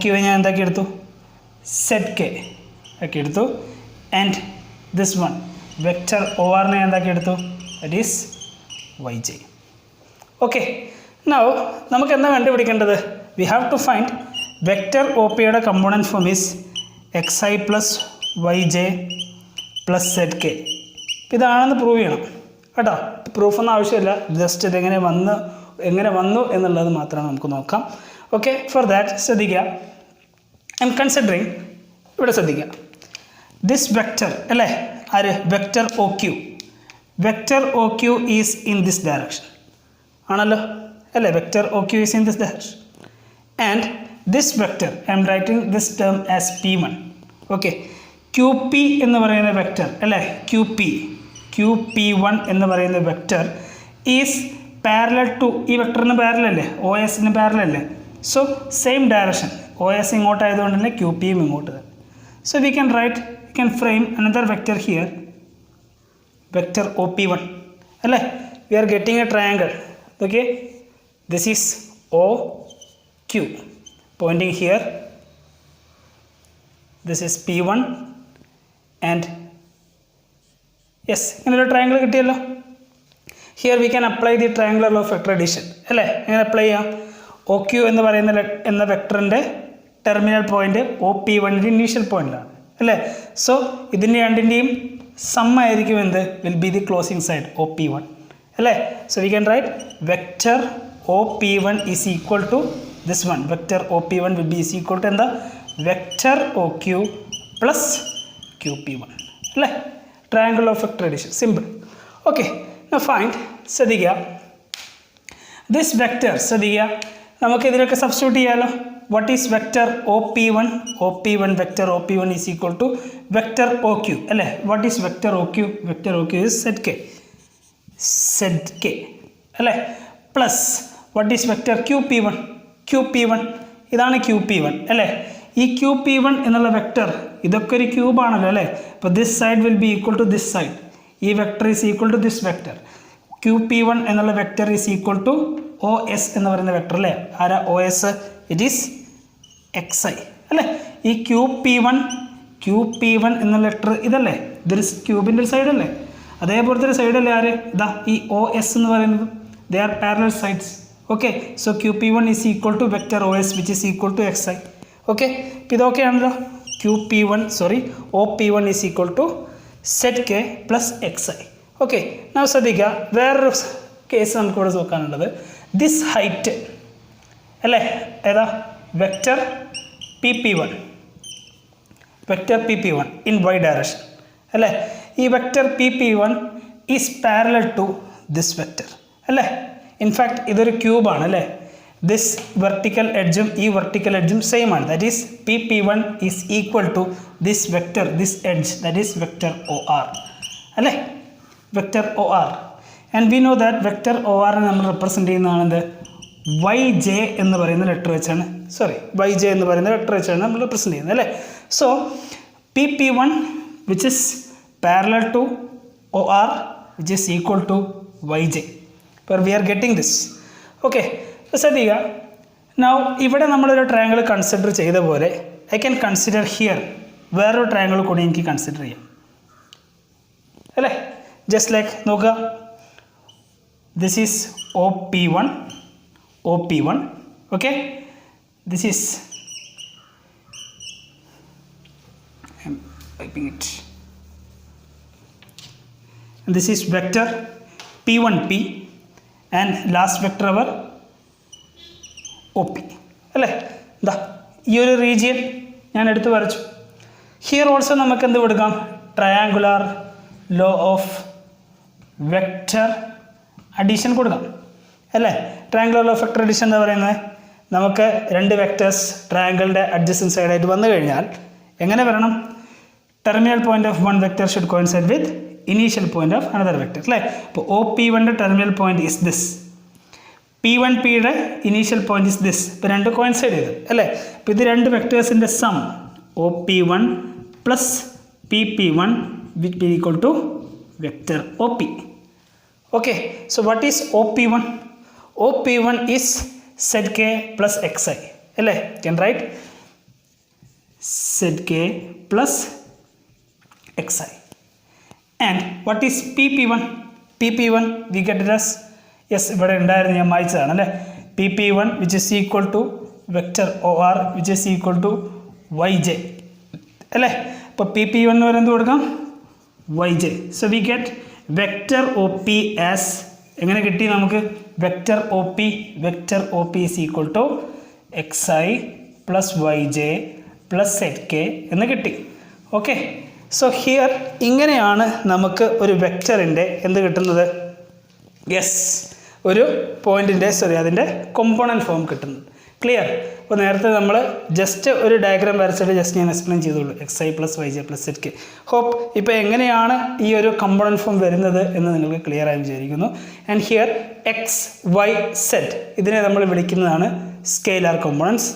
ക്യൂവിനെ ഞാൻ എന്താക്കി എടുത്തു? സെഡ് കെ ആക്കി എടുത്തു. And this one vector O ആറിനെ എന്താക്കി എടുത്തു? That is Y J. Okay, now നമുക്ക് എന്താ കണ്ടുപിടിക്കേണ്ടത്? We have to find vector O പിയുടെ component form is X I plus Y J plus Z K. ഇതാണെന്ന് പ്രൂവ് ചെയ്യണം കേട്ടോ. പ്രൂഫൊന്നും ആവശ്യമില്ല, ജസ്റ്റ് ഇതെങ്ങനെ വന്നു എന്നുള്ളത് മാത്രമാണ് നമുക്ക് നോക്കാം. ഓക്കെ, ഫോർ ദാറ്റ് ശ്രദ്ധിക്കുക, ഐ എം കൺസിഡറിങ്, ഇവിടെ ശ്രദ്ധിക്കുക, ദിസ് വെക്ടർ അല്ലേ, ആര്? Vector O Q. Vector O Q is in this direction ആണല്ലോ അല്ലേ. Vector O Q is in this direction. And this vector I'm writing this term as P1. Okay, Q P എന്ന് പറയുന്ന vector അല്ലേ, Q P 1 എന്ന് പറയുന്ന vector is parallel to ഈ വെക്ടറിന് പാരലല്ലേ, O എസിന് പാരലല്ലേ. So same direction, O S ഇങ്ങോട്ടായതുകൊണ്ട് തന്നെ ക്യൂ പിയും ഇങ്ങോട്ട് തന്നെ. So we can frame another vector here, vector O P 1 അല്ലേ. We are getting a triangle. Okay, this is O Q pointing here, this is P1 and yes, ഇങ്ങനൊരു triangle കിട്ടിയല്ലോ. Here we can apply the triangular law of vector addition അല്ലേ. എങ്ങനെ apply ചെയ്യാം? OQ എന്ന് പറയുന്ന വെക്ടറിൻ്റെ terminal point OP1 initial പോയിന്റിലാണ് അല്ലേ? So ഇതിൻ്റെ രണ്ടിൻ്റെയും സം ആയിരിക്കും എന്ത്? Will be the closing side OP1 അല്ലേ? So we can write vector OP1 is equal to this one. Vector OP1 will be is equal to എന്താ? വെക്റ്റർ OQ പ്ലസ് QP1 അല്ലേ? Triangle of vector addition, simple. Okay, now find. ശ്രദ്ധിക്കുക, this vector ശ്രദ്ധിക്കുക, നമുക്ക് ഇതിലൊക്കെ substitute ചെയ്യാമല്ലോ. what is vector OP1? OP1 vector OP1 is equal to vector OQ അല്ലേ? what is vector OQ? vector OQ is ZK അല്ലേ? Plus what is vector QP1? QP1 ഇതാണ് QP1 അല്ലേ? ഈ QP1 എന്നുള്ള വെക്റ്റർ ഇതൊക്കെ ഒരു ക്യൂബാണല്ലോ അല്ലേ? അപ്പോൾ this side will be equal to this side. ഈ vector is equal to this vector. QP1 എന്നുള്ള vector is equal to OS എന്ന് പറയുന്ന വെക്റ്റർ അല്ലേ? ആരാ OS? ഇറ്റ് ഈസ് XI അല്ലേ? ഈ QP1 എന്ന ലെറ്റർ ഇതല്ലേ? ഇതൊരു ക്യൂബിൻ്റെ ഒരു സൈഡല്ലേ? അതേപോലത്തെ ഒരു സൈഡല്ലേ ആര്? ഇതാ ഈ OS എന്ന് പറയുന്നത്. They are parallel sides. Okay, so QP1 is equal to vector OS which is equal to XI. Okay, അപ്പോൾ ഇതൊക്കെയാണല്ലോ. OP1 is equal to ZK plus XI. Okay, നാം ശ്രദ്ധിക്കുക, വേറൊരു കേസ് നമുക്കിവിടെ നോക്കാനുള്ളത്. ദിസ് ഹൈറ്റ് അല്ലേ? ഏതാ? Vector PP1 in y direction അല്ലേ? ഈ vector PP1 is parallel to this vector അല്ലേ? ഇൻഫാക്ട് ഇതൊരു ക്യൂബാണ് അല്ലേ? ദിസ് വെർട്ടിക്കൽ എഡ്ജും ഈ വെർട്ടിക്കൽ എഡ്ജും സെയിം ആണ്. That is PP1 is equal to this vector, this edge, that is vector OR അല്ലേ? Vector OR. And we know that vector OR നമ്മൾ റെപ്രസെൻ്റ് ചെയ്യുന്നതാണ് എന്ത്? YJ എന്ന് പറയുന്ന ലെറ്റർ വെച്ചാണ്, YJ എന്ന് പറയുന്ന ലെറ്റർ വെച്ചാണ് നമ്മൾ റെപ്രസെൻ്റ് ചെയ്യുന്നത് അല്ലേ? So PP1 which is parallel to OR which is equal to YJ. അപ്പോൾ we are getting this. Okay, ശ്രദ്ധിക്കുക. നൗ ഇവിടെ നമ്മളൊരു ട്രയാങ്കിൾ കൺസിഡർ ചെയ്ത പോലെ ഐ ക്യാൻ കൺസിഡർ ഹിയർ വേറൊരു ട്രയാങ്കിൾ കൂടി എനിക്ക് കൺസിഡർ ചെയ്യാം അല്ലേ? ജസ്റ്റ് ലൈക്ക് നോക്കുക, this is OP1. Okay, this is, I'm typing it, and this is vector P1P and last vector our OP അല്ലേ? എന്താ ഈ ഒരു റീജിയൻ ഞാൻ എടുത്ത് വരച്ചു. ഹിയർ ഓൾസോ നമുക്ക് എന്ത് കൊടുക്കാം? Triangular law of vector addition കൊടുക്കാം അല്ലേ? Triangular law of vector addition എന്ന് പറയുന്നത് നമുക്ക് രണ്ട് വെക്റ്റേഴ്സ് ട്രയാങ്കിളിൻ്റെ അഡ്ജസൻറ്റ് സൈഡായിട്ട് വന്നു കഴിഞ്ഞാൽ എങ്ങനെ വരണം? Terminal point of one vector should coincide with initial point of another vector അല്ലേ? ഇപ്പോൾ OP1 terminal point is this, P1P initial point is this. ഇപ്പോൾ രണ്ട് കോയിൻസൈഡ് ചെയ്ത് അല്ലേ? അപ്പോൾ ഇത് രണ്ട് വെക്റ്റേഴ്സിൻ്റെ sum OP1 plus PP1 which be equal to vector OP. Okay, so what is OP1? OP1 is ZK plus XI അല്ലേ? Can write ZK plus XI. And what is PP1? PP1 we get it as, yes, ഇവിടെ ഉണ്ടായിരുന്നു, ഞാൻ വായിച്ചതാണ് അല്ലേ? PP1 which is equal to vector OR which is equal to YJ അല്ലേ? അപ്പോൾ PP1 എന്ന് പറയുന്നത് കൊടുക്കാം YJ. So we get vector OP as എങ്ങനെ കിട്ടി നമുക്ക്? Vector OP is equal to XI plus YJ plus ZK എന്ന് കിട്ടി. ഓക്കെ, സോ ഹിയർ ഇങ്ങനെയാണ് നമുക്ക് ഒരു വെക്റ്ററിൻ്റെ എന്ത് കിട്ടുന്നത്? യെസ്, ഒരു പോയിൻറ്റിൻ്റെ അതിൻ്റെ കോമ്പോണൻറ്റ് ഫോം കിട്ടുന്നത്. ക്ലിയർ? അപ്പോൾ നേരത്തെ നമ്മൾ ജസ്റ്റ് ഒരു ഡയഗ്രാം വരച്ചിട്ട് ജസ്റ്റ് ഞാൻ എക്സ്പ്ലെയിൻ ചെയ്തോളൂ. XI plus YJ plus ZK. Hope ഇപ്പോൾ എങ്ങനെയാണ് ഈ ഒരു കമ്പോണൻറ്റ് ഫോം വരുന്നത് എന്ന് നിങ്ങൾക്ക് ക്ലിയർ ആയി വിചാരിക്കുന്നു. And here X, Y, Z ഇതിനെ നമ്മൾ വിളിക്കുന്നതാണ് scalar components.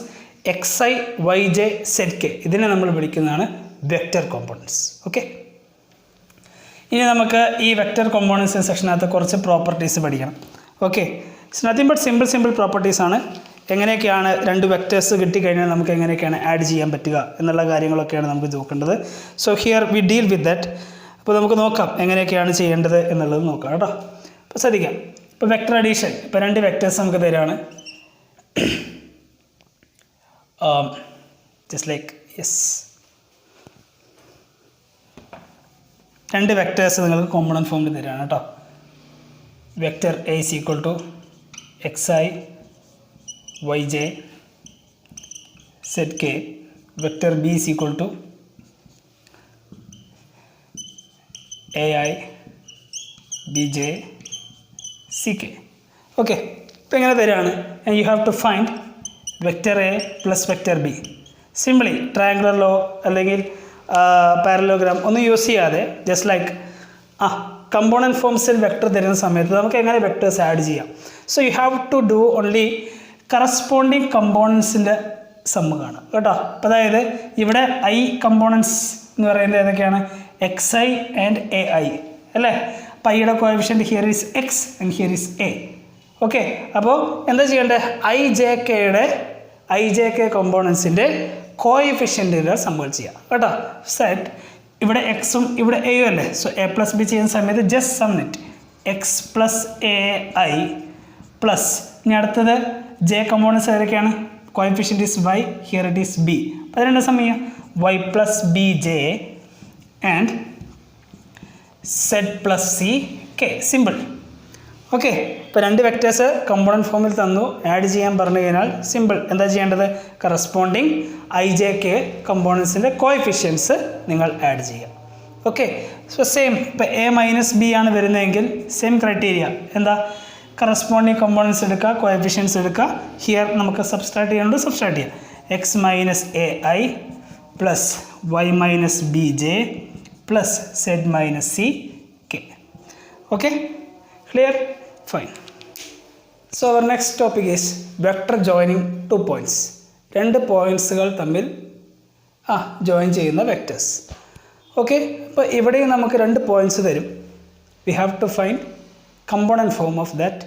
XI, YJ, ZK ഇതിനെ നമ്മൾ വിളിക്കുന്നതാണ് വെക്റ്റർ കോമ്പോണൻസ്. ഓക്കെ, ഇനി നമുക്ക് ഈ വെക്റ്റർ കോമ്പോണൻസ് സെക്ഷനകത്ത് കുറച്ച് പ്രോപ്പർട്ടീസ് പഠിക്കണം. Okay, it's nothing but simple properties ആണ്. എങ്ങനെയൊക്കെയാണ് രണ്ട് വെക്റ്റേഴ്സ് കിട്ടിക്കഴിഞ്ഞാൽ നമുക്ക് എങ്ങനെയൊക്കെയാണ് ആഡ് ചെയ്യാൻ പറ്റുക എന്നുള്ള കാര്യങ്ങളൊക്കെയാണ് നമുക്ക് നോക്കേണ്ടത്. So here we deal with that. അപ്പോൾ നമുക്ക് നോക്കാം എങ്ങനെയൊക്കെയാണ് ചെയ്യേണ്ടത് എന്നുള്ളത് നോക്കാം കേട്ടോ. അപ്പോൾ ശ്രദ്ധിക്കാം, ഇപ്പോൾ വെക്റ്റർ അഡീഷൻ, ഇപ്പോൾ രണ്ട് വെക്റ്റേഴ്സ് നമുക്ക് തരാണ്. ജസ്റ്റ് ലൈക്ക് യെസ്, രണ്ട് വെക്ടേഴ്സ് നിങ്ങൾക്ക് കോമ്പണൻറ്റ് ഫോമിൽ തരികയാണ് കേട്ടോ. Vector A is equal to xi yj zk, vector B is equal to ai bj ck. Okay, ഇപ്പോൾ ഇങ്ങനെ തരികയാണ്. And you have to find vector A plus vector B. Simply triangular law അല്ലെങ്കിൽ parallelogram ഒന്നും use ചെയ്യാതെ just like component ഫോംസിൽ vector തരുന്ന സമയത്ത് നമുക്ക് എങ്ങനെ വെക്ടേഴ്സ് ആഡ് ചെയ്യാം. So you have to do only corresponding കമ്പോണൻസിൻ്റെ sum കാണാം കേട്ടോ. അപ്പോൾ അതായത് ഇവിടെ ഐ കമ്പോണൻസ് എന്ന് പറയുന്നത് ഏതൊക്കെയാണ്? xi ആൻഡ് ai അല്ലേ. അപ്പോൾ ഐയുടെ coefficient here is X and here is A. Okay, അപ്പോൾ എന്താ ചെയ്യേണ്ടത്? ഐ ജെ കെ കമ്പോണൻസിൻ്റെ കോഎഫിഷ്യൻറ്റുകൾ സമ്മേൾ ചെയ്യാം കേട്ടോ. സെറ്റ് ഇവിടെ എക്സും ഇവിടെ എയും അല്ലേ. സോ എ പ്ലസ് ബി ചെയ്യുന്ന സമയത്ത് just submit X plus A I plus ഇനി അടുത്തത് ജെ കമ്പോണൻസ് ഏതൊക്കെയാണ്? Coefficient is Y, here it is B. അപ്പോൾ അതിൻ്റെ സമയം Y plus B J and Z plus C K. Simple. Okay, ഇപ്പോൾ രണ്ട് വെക്ടേഴ്സ് കമ്പോണൻറ്റ് ഫോമിൽ തന്നു, ആഡ് ചെയ്യാൻ പറഞ്ഞു കഴിഞ്ഞാൽ സിമ്പിൾ. എന്താ ചെയ്യേണ്ടത്? കറസ്പോണ്ടിങ് ഐ ജെ കെ കമ്പോണൻസിൻ്റെ കോഎഫിഷ്യൻസ് നിങ്ങൾ ആഡ് ചെയ്യുക. ഓക്കെ, സോ സെയിം ഇപ്പോൾ എ മൈനസ് ബി ആണ് വരുന്നതെങ്കിൽ സെയിം ക്രൈറ്റീരിയ. എന്താ? കറസ്പോണ്ടിങ് കമ്പോണൻസ് എടുക്കുക, കോഎഫിഷ്യൻസ് എടുക്കുക. ഹിയർ നമുക്ക് സബ്സ്ട്രാക്ട് ചെയ്യാനുണ്ട്, സബ്സ്ട്രാക്ട് ചെയ്യാം. X minus A I plus Y minus B J plus Z minus C K. Okay, clear? Fine. So our next topic is vector joining two points. രണ്ട് പോയിൻറ്റ്സുകൾ തമ്മിൽ join ചെയ്യുന്ന vectors. Okay, അപ്പോൾ ഇവിടെയും നമുക്ക് രണ്ട് points തരും. We have to find component form of that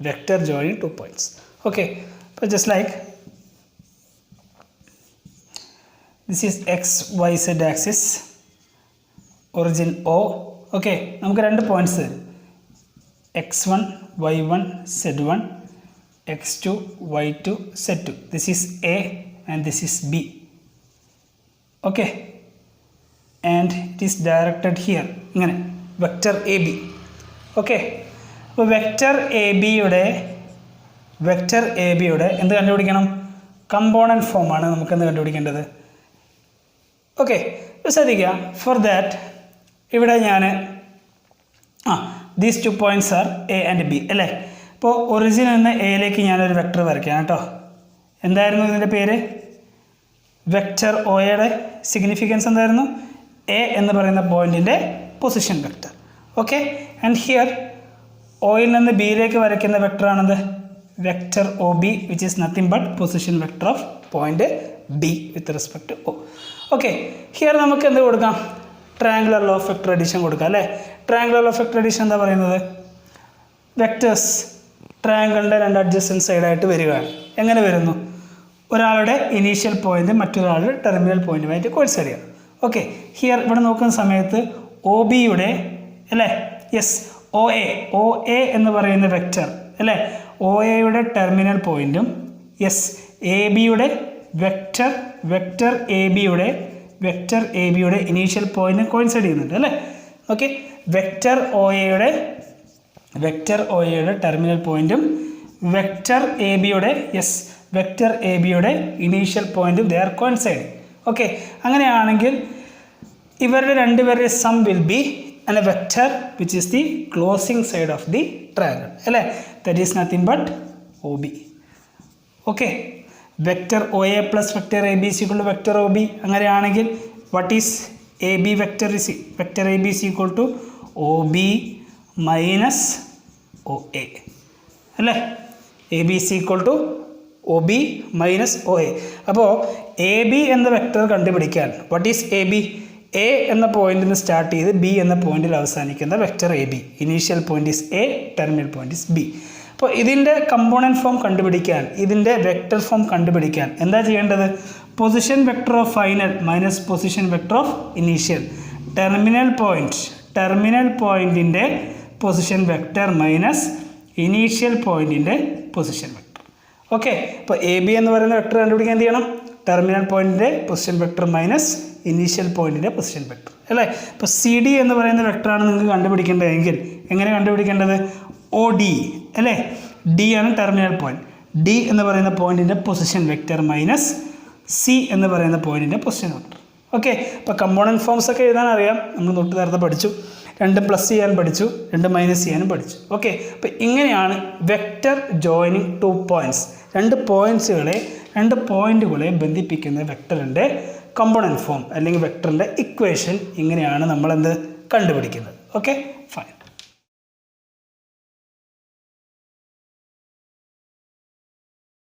vector joining two points. Okay, അപ്പോൾ just like this is X Y Z axis, origin O. Okay, നമുക്ക് രണ്ട് പോയിൻറ്റ്സ് തരും. x1 y1 z1 x2 y2 z2. This is A and this is B. Okay, and it is directed here ഇങ്ങനെ vector A B. Okay, അപ്പോൾ vector A ബിയുടെ എന്ത് കണ്ടുപിടിക്കണം? Component ഫോമാണ് നമുക്ക് എന്ത് കണ്ടുപിടിക്കേണ്ടത്? ഓക്കെ, ശ്രദ്ധിക്കുക. ഫോർ ദാറ്റ് ഇവിടെ ഞാൻ these two points R A and B അല്ലേ. അപ്പോൾ ഒറിജിൻ എന്ന എയിലേക്ക് ഞാനൊരു വെക്ടർ വരയ്ക്കാം കേട്ടോ. എന്തായിരുന്നു ഇതിൻ്റെ പേര്? വെക്ടർ ഒയുടെ സിഗ്നിഫിക്കൻസ് എന്തായിരുന്നു? എ എന്ന് പറയുന്ന പോയിൻറ്റിൻ്റെ position vector. Okay, and here ഒയിൽ നിന്ന് ബിയിലേക്ക് വരയ്ക്കുന്ന വെക്ടറാണെന്ത്? Vector O B, which is nothing but position vector of point B with respect O. ഓക്കെ, ഹിയർ നമുക്ക് എന്ത് കൊടുക്കാം? Triangular law of vector addition കൊടുക്കുക അല്ലേ. Triangular law of vector addition എന്താ പറയുന്നത്? വെക്ടേഴ്സ് ട്രയാങ്കിളിൻ്റെ രണ്ട് അഡ്ജസ്റ്റൻറ്റ് സൈഡായിട്ട് വരികയാണ്. എങ്ങനെ വരുന്നു? ഒരാളുടെ ഇനീഷ്യൽ പോയിൻറ്റ് മറ്റൊരാളുടെ ടെർമിനൽ പോയിൻറ്റുമായിട്ട് കോയിൻസൈഡ് ചെയ്യുക. ഓക്കെ, ഹിയർ ഇവിടെ നോക്കുന്ന സമയത്ത് ഒ ബിയുടെ അല്ലേ, യെസ്, ഒ എ എന്ന് പറയുന്ന വെക്ടർ അല്ലേ, ഒ എയുടെ ടെർമിനൽ പോയിൻറ്റും യെസ് എ ബിയുടെ വെക്ടർ എ ബിയുടെ ഇനീഷ്യൽ പോയിൻറ്റും കോയിൻസൈഡ് ചെയ്യുന്നുണ്ട് അല്ലേ. ഓക്കെ, വെക്ടർ ഒ എയുടെ ടെർമിനൽ പോയിൻറ്റും വെക്ടർ എ ബിയുടെ ഇനീഷ്യൽ പോയിൻറ്റും ദേ ആർ കോയിൻസൈഡ്. ഓക്കെ, അങ്ങനെയാണെങ്കിൽ ഇവരുടെ രണ്ടുപേരുടെ sum will B A vector which is the closing side of the triangle അല്ലേ. That is nothing but O B. Okay, vector O A plus vector A B is equal to vector O B. അങ്ങനെയാണെങ്കിൽ what is A B vector A B is equal to O B minus O A അല്ലേ. A B is equal to O B minus O A. അപ്പോൾ A B എന്ന vector കണ്ടുപിടിക്കാൻ what is A B? A എന്ന പോയിന്റിൽ നിന്ന് start ചെയ്ത് B എന്ന പോയിന്റിൽ അവസാനിക്കുന്ന vector A B. Initial point is A, terminal point is B. അപ്പോൾ ഇതിൻ്റെ കമ്പോണൻറ്റ് ഫോം കണ്ടുപിടിക്കാൻ, ഇതിൻ്റെ വെക്ടർ ഫോം കണ്ടുപിടിക്കാൻ എന്താ ചെയ്യേണ്ടത്? Position vector of final minus position vector of initial. Terminal പോയിൻറ്റിൻ്റെ പൊസിഷൻ വെക്ടർ മൈനസ് ഇനീഷ്യൽ പോയിൻറ്റിൻ്റെ പൊസിഷൻ വെക്ടർ. ഓക്കെ, അപ്പോൾ എ ബി എന്ന് പറയുന്ന വെക്ടർ കണ്ടുപിടിക്കാൻ എന്ത് ചെയ്യണം? ടെർമിനൽ പോയിന്റിൻ്റെ പൊസിഷൻ വെക്ടർ മൈനസ് ഇനീഷ്യൽ പോയിന്റിൻ്റെ പൊസിഷൻ വെക്ടർ അല്ലേ. ഇപ്പോൾ സി ഡി എന്ന് പറയുന്ന വെക്ടറാണ് നിങ്ങൾക്ക് കണ്ടുപിടിക്കേണ്ടതെങ്കിൽ എങ്ങനെ കണ്ടുപിടിക്കേണ്ടത്? ഒ ഡി അല്ലേ. ഡി ആണ് ടെർമിനൽ പോയിന്റ്. ഡി എന്ന് പറയുന്ന പോയിന്റിൻ്റെ പൊസിഷൻ വെക്ടർ മൈനസ് സി എന്ന് പറയുന്ന പോയിന്റിൻ്റെ പൊസിഷൻ വെക്ടർ. ഓക്കെ, അപ്പോൾ കമ്പോണൻറ്റ് ഫോംസ് ഒക്കെ എഴുതാൻ അറിയാം, നമ്മൾ തൊട്ട് നേരത്തെ പഠിച്ചു. 2 പ്ലസ് ചെയ്യാൻ പഠിച്ചു, 2 മൈനസ് ചെയ്യാനും പഠിച്ചു. ഓക്കെ, അപ്പോൾ ഇങ്ങനെയാണ് വെക്റ്റർ ജോയിനിങ് 2 പോയിൻറ്റ്സ്, 2 പോയിന്റുകളെ ബന്ധിപ്പിക്കുന്ന വെക്ടറിൻ്റെ കമ്പോണൻറ്റ് ഫോം അല്ലെങ്കിൽ വെക്ടറിൻ്റെ ഇക്വേഷൻ ഇങ്ങനെയാണ് നമ്മളെന്ത് കണ്ടുപിടിക്കുന്നത്. Okay, fine.